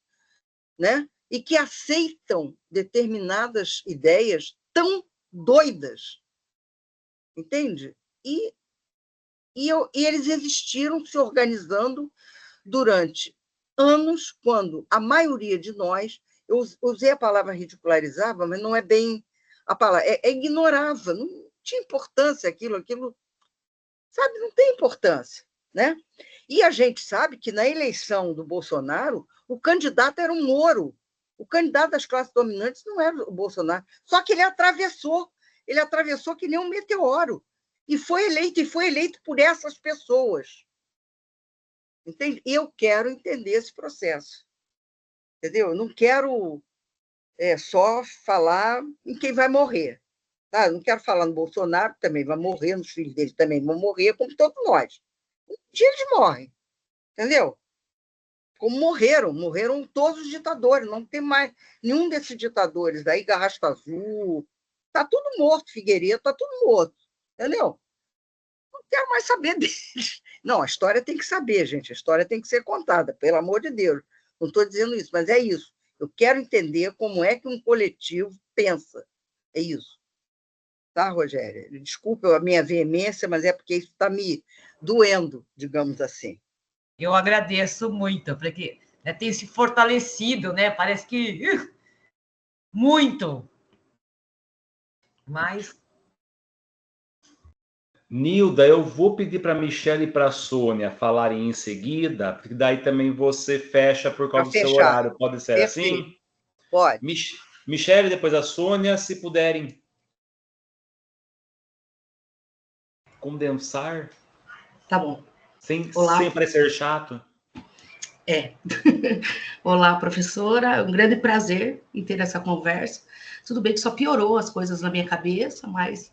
né? E que aceitam determinadas ideias tão doidas, entende? E eles existiram se organizando durante anos, quando a maioria de nós, eu usei a palavra ridicularizava, mas não é bem a palavra, ignorava, não tinha importância aquilo, sabe, não tem importância, né? E a gente sabe que na eleição do Bolsonaro, o candidato era o Moro, o candidato das classes dominantes não era o Bolsonaro, só que ele atravessou que nem um meteoro, e foi eleito por essas pessoas. Entende? Eu quero entender esse processo. Entendeu? Eu não quero só falar em quem vai morrer. Tá? Eu não quero falar no Bolsonaro, que também vai morrer, nos filhos dele também vão morrer, como todos nós. Um dia eles morrem. Entendeu? Como morreram todos os ditadores. Não tem mais nenhum desses ditadores aí, Garrasto Azul. Está tudo morto, Figueiredo, está tudo morto. Entendeu? Não quero mais saber deles. Não, a história tem que saber, gente. A história tem que ser contada, pelo amor de Deus. Não estou dizendo isso, mas é isso. Eu quero entender como é que um coletivo pensa. É isso. Tá, Rogéria? Desculpa a minha veemência, mas é porque isso está me doendo, digamos assim. Eu agradeço muito, porque tem se fortalecido, né? Parece que... muito. Mas... Nilda, eu vou pedir para a Michelle e para a Sônia falarem em seguida, porque daí também você fecha por causa do seu horário. Pode ser Perfeito. assim? Pode. Michelle, depois a Sônia, se puderem condensar. Tá bom. Sem Olá. parecer chato. Olá, professora. É um grande prazer em ter essa conversa. Tudo bem que só piorou as coisas na minha cabeça, mas...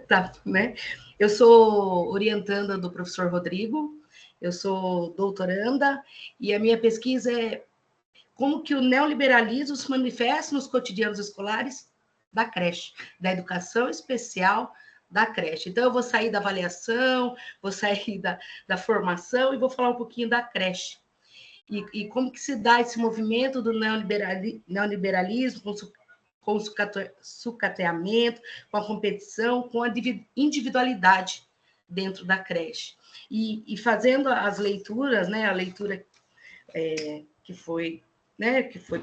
tá, né? Eu sou orientanda do professor Rodrigo, eu sou doutoranda, e a minha pesquisa é como que o neoliberalismo se manifesta nos cotidianos escolares da creche, da educação especial da creche. Então, eu vou sair da avaliação, vou sair da formação e vou falar um pouquinho da creche. E como que se dá esse movimento do neoliberalismo com o sucateamento, com a competição, com a individualidade dentro da creche. E fazendo as leituras, né, a leitura que foi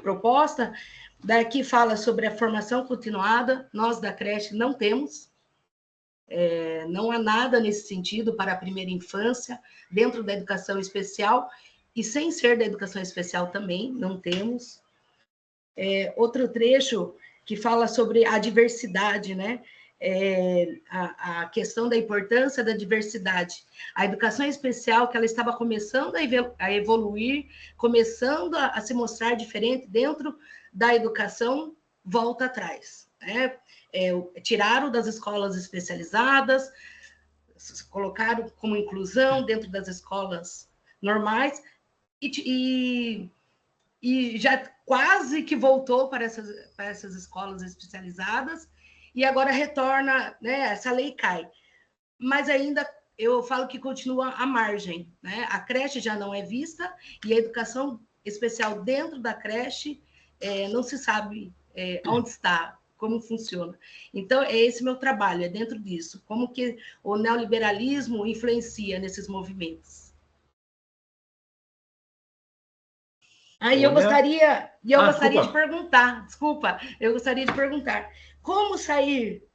proposta, daqui fala sobre a formação continuada, nós da creche não temos, não há nada nesse sentido para a primeira infância, dentro da educação especial, e sem ser da educação especial também, não temos. Outro trecho que fala sobre a diversidade, né? A questão da importância da diversidade. A educação especial, que ela estava começando a evoluir, começando a se mostrar diferente dentro da educação, volta atrás. Né? Tiraram das escolas especializadas, colocaram como inclusão dentro das escolas normais e já quase que voltou para essas escolas especializadas, e agora retorna, né, essa lei cai. Mas ainda, eu falo que continua à margem, né? A creche já não é vista, e a educação especial dentro da creche não se sabe onde está, como funciona. Então, é esse meu trabalho, é dentro disso. Como que o neoliberalismo influencia nesses movimentos. Aí eu gostaria de perguntar, desculpa, eu gostaria de perguntar, como sair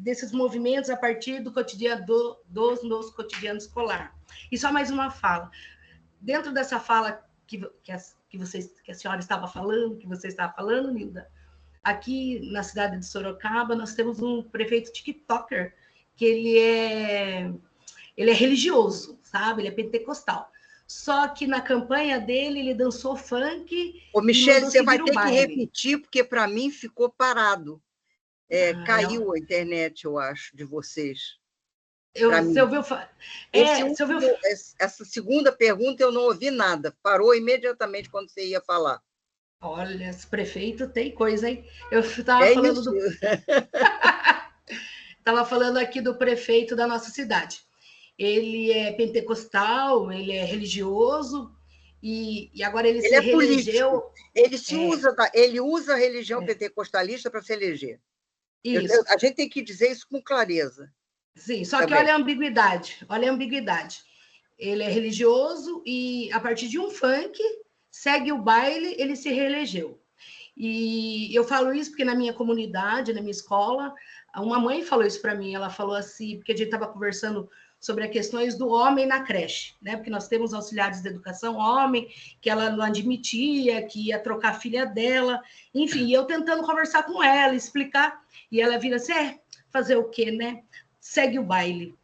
desses movimentos a partir do cotidiano, dos nosso cotidiano escolar. E só mais uma fala. Dentro dessa fala que a senhora estava falando, que você estava falando, Nilda, aqui na cidade de Sorocaba, nós temos um prefeito TikToker, que ele é religioso, sabe? Ele é pentecostal. Só que na campanha dele, ele dançou funk. Ô, Michele, você vai ter que repetir, porque para mim ficou parado. Caiu a internet, eu acho, de vocês. Essa segunda pergunta eu não ouvi nada. Parou imediatamente quando você ia falar. Olha, esse prefeito tem coisa, hein? Eu estava falando estava falando aqui do prefeito da nossa cidade. Ele é pentecostal, ele é religioso, e agora ele se reelegeu. Ele usa a religião pentecostalista para se eleger. A gente tem que dizer isso com clareza. Sim, só que olha a ambiguidade, Ele é religioso e, a partir de um funk, segue o baile, ele se reelegeu. E eu falo isso porque na minha comunidade, na minha escola, uma mãe falou isso para mim, ela falou assim, porque a gente estava conversando sobre as questões do homem na creche, né? Porque nós temos auxiliares de educação homem, que ela não admitia, que ia trocar a filha dela, enfim, eu tentando conversar com ela, explicar, e ela vira assim, fazer o quê, né? Segue o baile.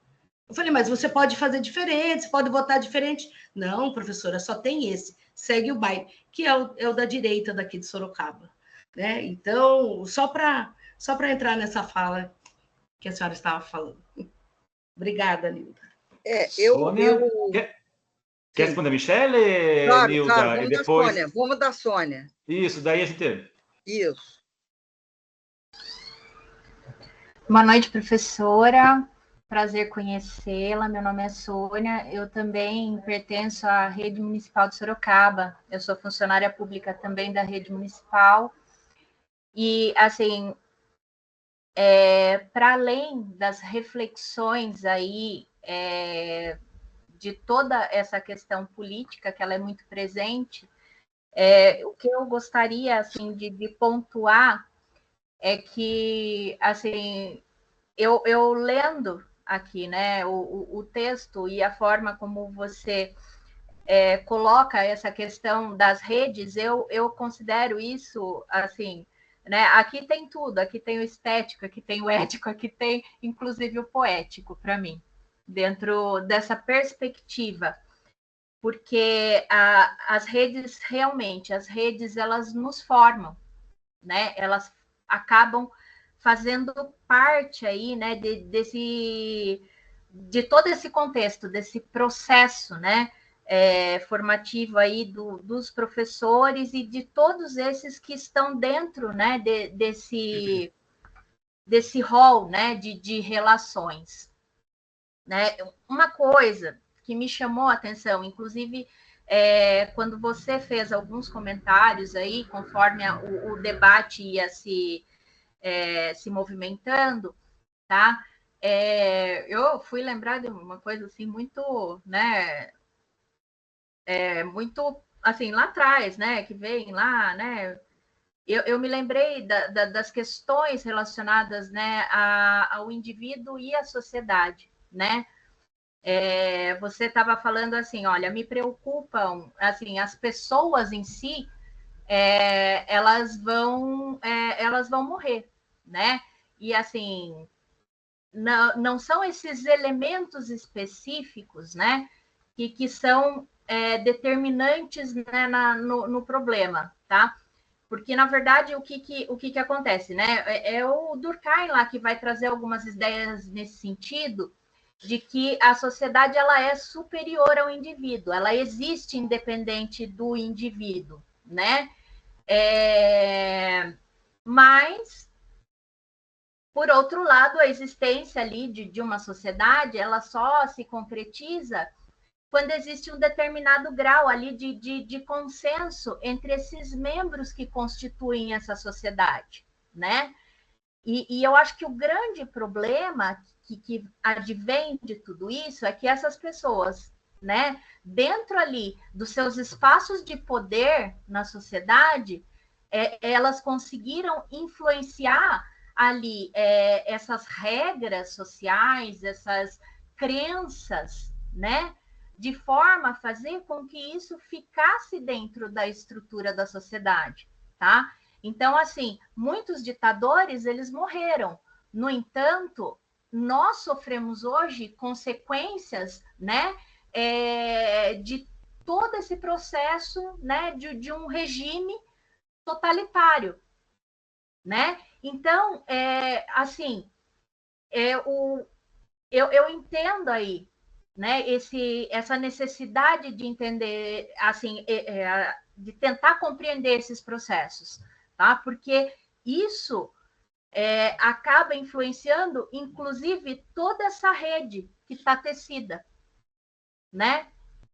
Eu falei, mas você pode fazer diferente, você pode votar diferente. Não, professora, só tem esse, segue o baile, que é o da direita daqui de Sorocaba, né? Então, só para entrar nessa fala que a senhora estava falando. Obrigada, Nilda. Quer responder a Michele, claro, Nilda? Claro, e depois... Vamos da Sônia. Isso, daí a gente... Isso. Boa noite, professora. Prazer conhecê-la. Meu nome é Sônia. Eu também pertenço à Rede Municipal de Sorocaba. Eu sou funcionária pública também da Rede Municipal. E, assim, para além das reflexões aí de toda essa questão política, que ela é muito presente, o que eu gostaria assim de pontuar é que, assim, eu lendo aqui, né, o texto e a forma como você coloca essa questão das redes, eu considero isso, assim, né, aqui tem tudo, aqui tem o estético, aqui tem o ético, aqui tem, inclusive, o poético, para mim, dentro dessa perspectiva, porque as redes, realmente, elas nos formam, né, elas acabam fazendo parte aí, né, de todo esse contexto, desse processo, né, formativo aí dos professores e de todos esses que estão dentro, né, desse rol, né, de relações, né? Uma coisa que me chamou a atenção, inclusive quando você fez alguns comentários aí, conforme o debate ia se movimentando, tá? Eu fui lembrar de uma coisa assim muito, né? Muito assim lá atrás, né? Que vem lá, né? Eu me lembrei das questões relacionadas, né, ao indivíduo e à sociedade, né? Você estava falando assim, olha, me preocupam, assim, as pessoas em si, elas vão morrer, né? E assim, não são esses elementos específicos, né, que são determinantes, né, no problema, tá? Porque, na verdade, o que acontece, né? É o Durkheim lá que vai trazer algumas ideias nesse sentido, de que a sociedade ela é superior ao indivíduo, ela existe independente do indivíduo, né? Mas, por outro lado, a existência ali de uma sociedade, ela só se concretiza quando existe um determinado grau ali de consenso entre esses membros que constituem essa sociedade, né? E eu acho que o grande problema que advém de tudo isso é que essas pessoas, né, dentro ali dos seus espaços de poder na sociedade, elas conseguiram influenciar ali essas regras sociais, essas crenças, né, de forma a fazer com que isso ficasse dentro da estrutura da sociedade, tá? Então, assim, muitos ditadores, eles morreram. No entanto, nós sofremos hoje consequências, né, de todo esse processo, né, de um regime totalitário, né? Então, assim, eu entendo aí, né, essa necessidade de entender, assim, de tentar compreender esses processos, tá? Porque isso acaba influenciando, inclusive, toda essa rede que está tecida, né,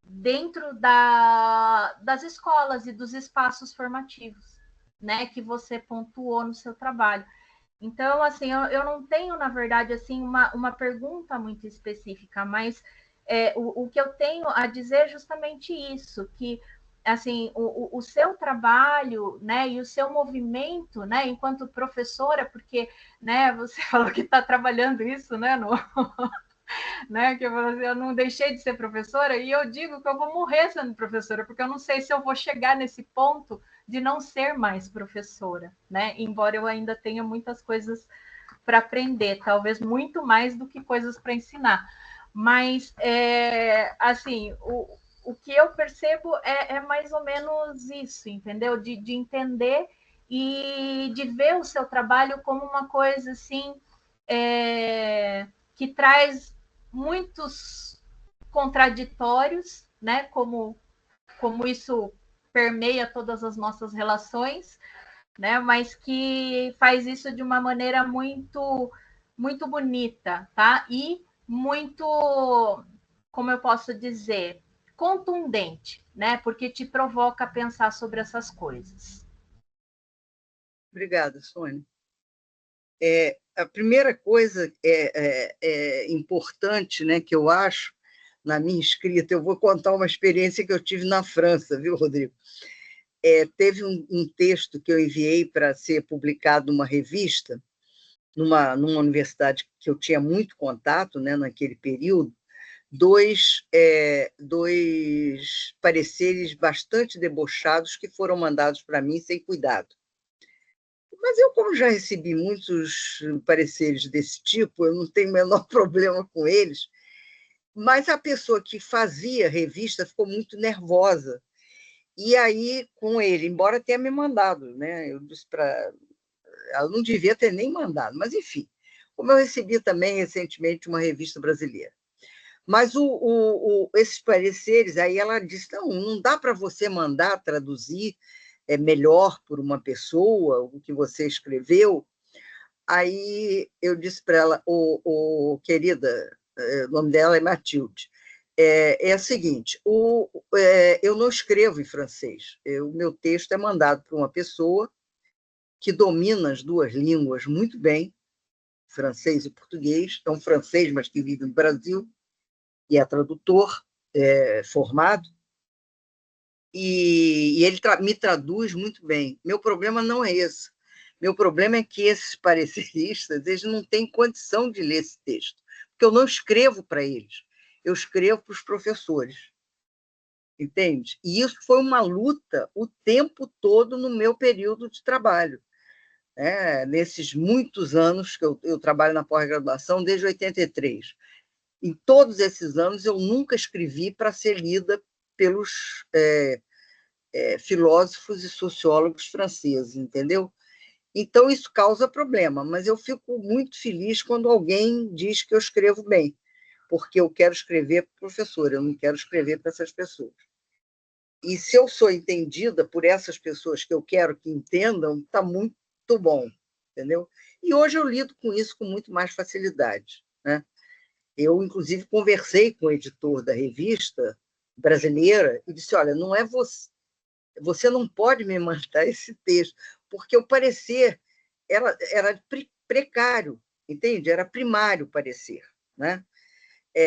dentro das escolas e dos espaços formativos, né, que você pontuou no seu trabalho. Então, assim, eu não tenho, na verdade, assim, uma pergunta muito específica, mas o que eu tenho a dizer é justamente isso, que, assim, o seu trabalho, né, e o seu movimento, né, enquanto professora, porque, né, você falou que está trabalhando isso, né, né, que eu não deixei de ser professora, e eu digo que eu vou morrer sendo professora, porque eu não sei se eu vou chegar nesse ponto de não ser mais professora, né? Embora eu ainda tenha muitas coisas para aprender, talvez muito mais do que coisas para ensinar. Mas, assim, o que eu percebo é mais ou menos isso, entendeu? De entender e de ver o seu trabalho como uma coisa, assim, que traz muitos contraditórios, né? Como isso permeia todas as nossas relações, né? Mas que faz isso de uma maneira muito, muito bonita, tá? E muito, como eu posso dizer, contundente, né? Porque te provoca a pensar sobre essas coisas. Obrigada, Sônia. A primeira coisa importante, né, que eu acho, na minha escrita, eu vou contar uma experiência que eu tive na França, viu, Rodrigo? Teve um texto que eu enviei para ser publicado numa revista, numa universidade que eu tinha muito contato, né, naquele período, dois pareceres bastante debochados que foram mandados para mim sem cuidado. Mas eu, como já recebi muitos pareceres desse tipo, eu não tenho o menor problema com eles, mas a pessoa que fazia a revista ficou muito nervosa. E aí, com ele, embora tenha me mandado, né? Eu disse para ela, não devia ter nem mandado, mas enfim, como eu recebi também recentemente uma revista brasileira. Mas esses pareceres, aí ela disse, não dá para você mandar traduzir melhor por uma pessoa o que você escreveu. Aí eu disse para ela, querida, o nome dela é Matilde, o seguinte, eu não escrevo em francês, o meu texto é mandado para uma pessoa que domina as duas línguas muito bem, francês e português, é um francês, mas que vive no Brasil, e é tradutor formado, e ele me traduz muito bem. Meu problema não é esse. Meu problema é que esses pareceristas, eles não têm condição de ler esse texto, porque eu não escrevo para eles, eu escrevo para os professores, entende? E isso foi uma luta o tempo todo no meu período de trabalho, né? Nesses muitos anos que eu trabalho na pós-graduação, desde 83. Em todos esses anos, eu nunca escrevi para ser lida pelos filósofos e sociólogos franceses, entendeu? Então, isso causa problema, mas eu fico muito feliz quando alguém diz que eu escrevo bem, porque eu quero escrever para o professor, eu não quero escrever para essas pessoas. E se eu sou entendida por essas pessoas que eu quero que entendam, está muito bom, entendeu? E hoje eu lido com isso com muito mais facilidade, né? Eu, inclusive, conversei com o editor da revista brasileira e disse, olha, não é você não pode me mandar esse texto, porque o parecer era precário, entende? Era primário o parecer, né?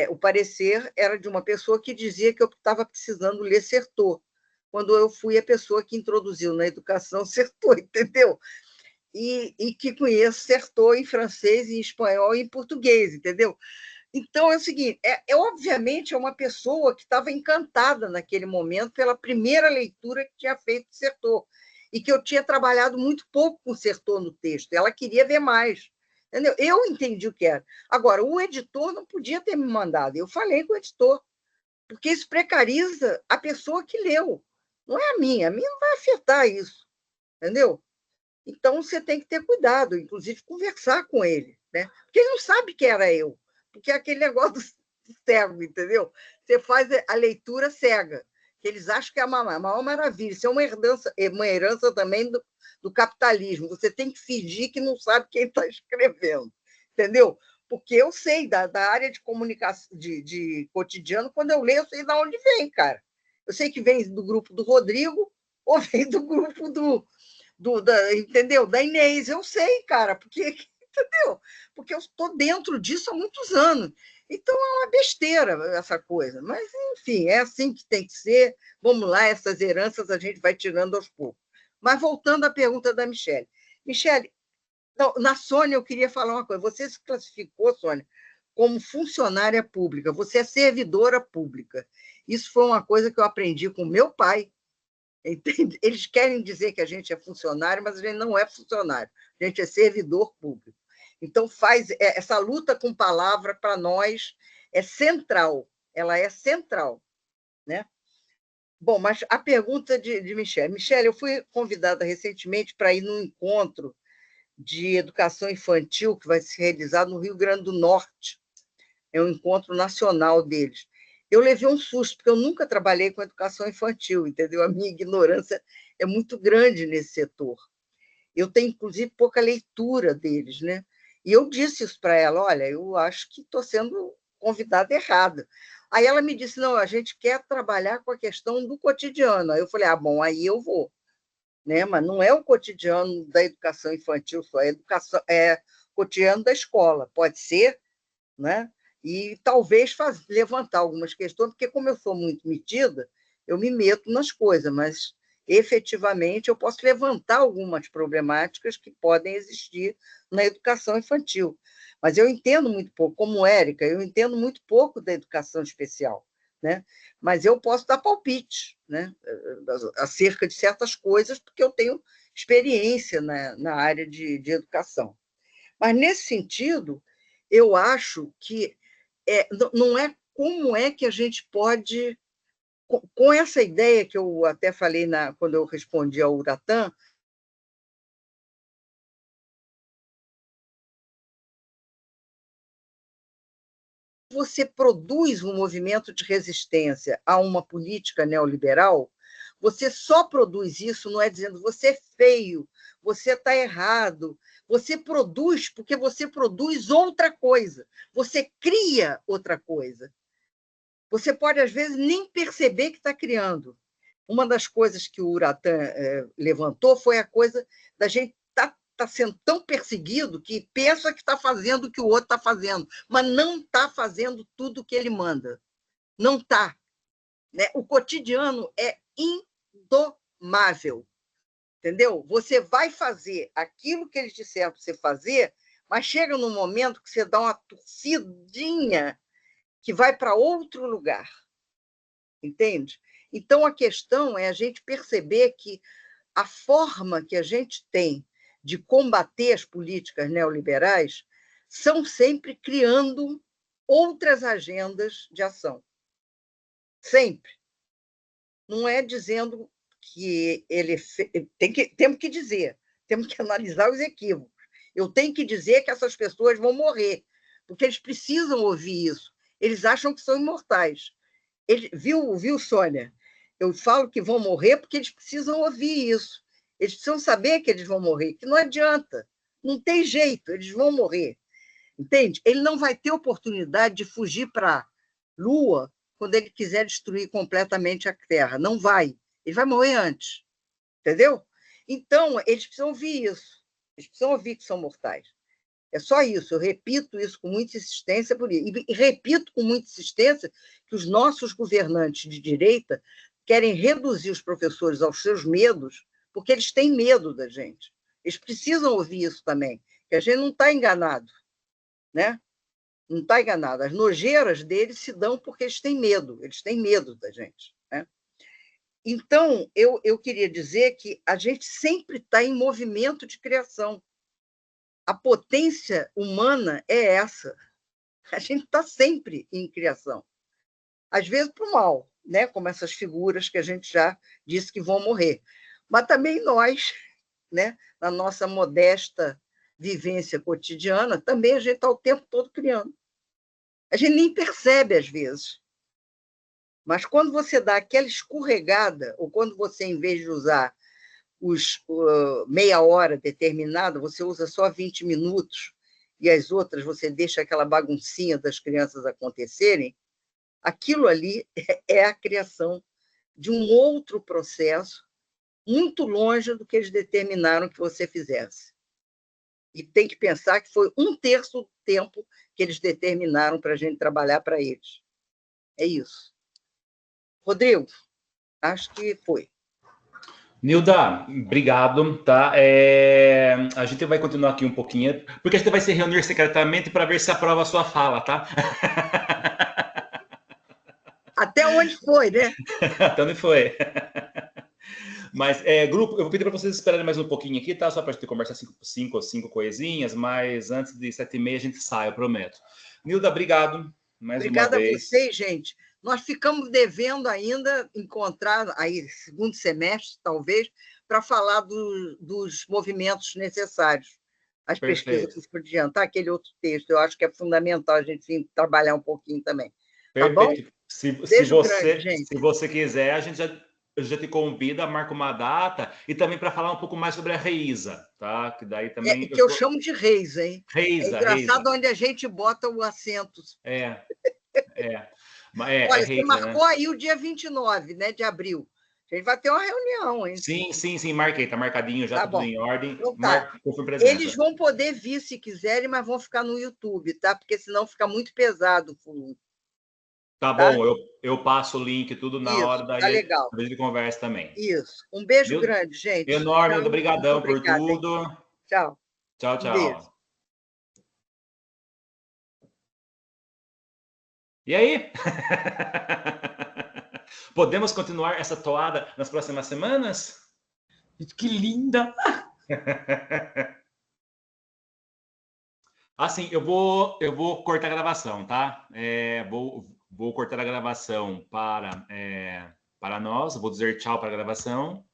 O parecer era de uma pessoa que dizia que eu estava precisando ler Certeau, quando eu fui a pessoa que introduziu na educação Certeau, entendeu? E que conheço Certeau em francês, em espanhol e em português, entendeu? Então, é o seguinte, obviamente é uma pessoa que estava encantada naquele momento pela primeira leitura que tinha feito Certeau, e que eu tinha trabalhado muito pouco com Certeau no texto, ela queria ver mais. Entendeu? Eu entendi o que era. Agora, o editor não podia ter me mandado. Eu falei com o editor, porque isso precariza a pessoa que leu. Não é a minha não vai afetar isso. Entendeu? Então, você tem que ter cuidado, inclusive conversar com ele, né? Porque ele não sabe que era eu, porque é aquele negócio do cego, entendeu? Você faz a leitura cega, que eles acham que é a maior maravilha. Isso é uma herança também do capitalismo. Você tem que fingir que não sabe quem está escrevendo, entendeu? Porque eu sei da área de comunicação, de cotidiano, quando eu leio, eu sei de onde vem, cara. Eu sei que vem do grupo do Rodrigo ou vem do grupo entendeu? Da Inês, eu sei, cara, entendeu? Porque eu estou dentro disso há muitos anos. Então, é uma besteira essa coisa. Mas, enfim, é assim que tem que ser. Vamos lá, essas heranças a gente vai tirando aos poucos. Mas, voltando à pergunta da Michele. Michele, na Sônia, eu queria falar uma coisa. Você se classificou, Sônia, como funcionária pública. Você é servidora pública. Isso foi uma coisa que eu aprendi com meu pai. Entende? Eles querem dizer que a gente é funcionário, mas a gente não é funcionário. A gente é servidor público. Então, essa luta com palavra, para nós, é central. Ela é central. Né? Bom, mas a pergunta de Michele. Michele, eu fui convidada recentemente para ir num encontro de educação infantil que vai ser realizado no Rio Grande do Norte. É um encontro nacional deles. Eu levei um susto, porque eu nunca trabalhei com educação infantil, entendeu? A minha ignorância é muito grande nesse setor. Eu tenho, inclusive, pouca leitura deles, né? E eu disse isso para ela, olha, eu acho que estou sendo convidada errada. Aí ela me disse, não, a gente quer trabalhar com a questão do cotidiano. Aí eu falei, bom, aí eu vou. Né? Mas não é o cotidiano da educação infantil só, é cotidiano da escola, pode ser, né? E talvez levantar algumas questões, porque como eu sou muito metida, eu me meto nas coisas, mas efetivamente eu posso levantar algumas problemáticas que podem existir na educação infantil. Mas eu entendo muito pouco, como Érica, eu entendo muito pouco da educação especial, né? Mas eu posso dar palpite, né? Acerca de certas coisas, porque eu tenho experiência na área de educação. Mas, nesse sentido, eu acho que não é como é que a gente pode, com essa ideia que eu até falei quando eu respondi ao Uratã, você produz um movimento de resistência a uma política neoliberal, você só produz isso, não é dizendo você é feio, você está errado, você produz porque você produz outra coisa, você cria outra coisa. Você pode, às vezes, nem perceber que está criando. Uma das coisas que o Uratã levantou foi a coisa da gente tá sendo tão perseguido que pensa que está fazendo o que o outro está fazendo, mas não está fazendo tudo o que ele manda. Não está. Né? O cotidiano é indomável. Entendeu? Você vai fazer aquilo que eles disseram para você fazer, mas chega num momento que você dá uma torcidinha que vai para outro lugar. Entende? Então, a questão é a gente perceber que a forma que a gente tem de combater as políticas neoliberais são sempre criando outras agendas de ação. Sempre. Não é dizendo que ele... Temos que dizer, temos que analisar os equívocos. Eu tenho que dizer que essas pessoas vão morrer, porque eles precisam ouvir isso. Eles acham que são imortais. Viu, Sônia? Eu falo que vão morrer porque eles precisam ouvir isso. Eles precisam saber que eles vão morrer, que não adianta, não tem jeito, eles vão morrer. Entende? Ele não vai ter oportunidade de fugir para a Lua quando ele quiser destruir completamente a Terra. Não vai. Ele vai morrer antes. Entendeu? Então, eles precisam ouvir isso. Eles precisam ouvir que são mortais. É só isso. Eu repito isso com muita insistência por isso. E repito com muita insistência que os nossos governantes de direita querem reduzir os professores aos seus medos, porque eles têm medo da gente. Eles precisam ouvir isso também, que a gente não está enganado, né? Não está enganado. As nojeiras deles se dão porque eles têm medo da gente, né? Então, eu queria dizer que a gente sempre está em movimento de criação. A potência humana é essa. A gente está sempre em criação. Às vezes para o mal, né? Como essas figuras que a gente já disse que vão morrer. Mas também nós, né? Na nossa modesta vivência cotidiana, também a gente está o tempo todo criando. A gente nem percebe às vezes. Mas quando você dá aquela escorregada, ou quando você, em vez de usar meia hora determinada, você usa só 20 minutos, e as outras você deixa aquela baguncinha das crianças acontecerem, aquilo ali é a criação de um outro processo, muito longe do que eles determinaram que você fizesse. E tem que pensar que foi 1/3 do tempo que eles determinaram para a gente trabalhar para eles. É isso. Rodrigo, acho que foi. Nilda, obrigado, tá? A gente vai continuar aqui um pouquinho, porque a gente vai se reunir secretamente para ver se aprova a sua fala, tá? Até onde foi, né? Até onde foi. Mas, grupo, eu vou pedir para vocês esperarem mais um pouquinho aqui, tá? Só para a gente conversar cinco coisinhas, mas antes de 7h30 a gente sai, eu prometo. Nilda, obrigado mais uma vez. Obrigada a vocês, gente. Nós ficamos devendo ainda encontrar, aí, segundo semestre, talvez, para falar dos movimentos necessários. As pesquisas por adiantar aquele outro texto. Eu acho que é fundamental a gente trabalhar um pouquinho também. Perfeito. Tá bom? Se você quiser, a gente já te convida, marca uma data, e também para falar um pouco mais sobre a Reisa, tá? Que daí também... eu chamo de Reisa, hein? Reisa, é engraçado Reisa. onde a gente bota o acento. Olha, você marcou, né? Aí o dia 29, né, de abril. A gente vai ter uma reunião, hein? Sim, marquei, tá marcadinho já, tá tudo em ordem. Então, tá. Eles vão poder vir se quiserem, mas vão ficar no YouTube, tá? Porque senão fica muito pesado. Tá bom, eu passo o link tudo na hora, daí tá legal. a gente conversa também. Isso. Um beijo grande, gente. Enorme, muito obrigadão por tudo. Hein? Tchau. Tchau. Beijo. E aí? Podemos continuar essa toada nas próximas semanas? Que linda! Assim, eu vou cortar a gravação, tá? Vou cortar a gravação para nós. Vou dizer tchau para a gravação.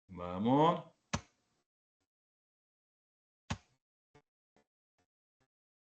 Vamos.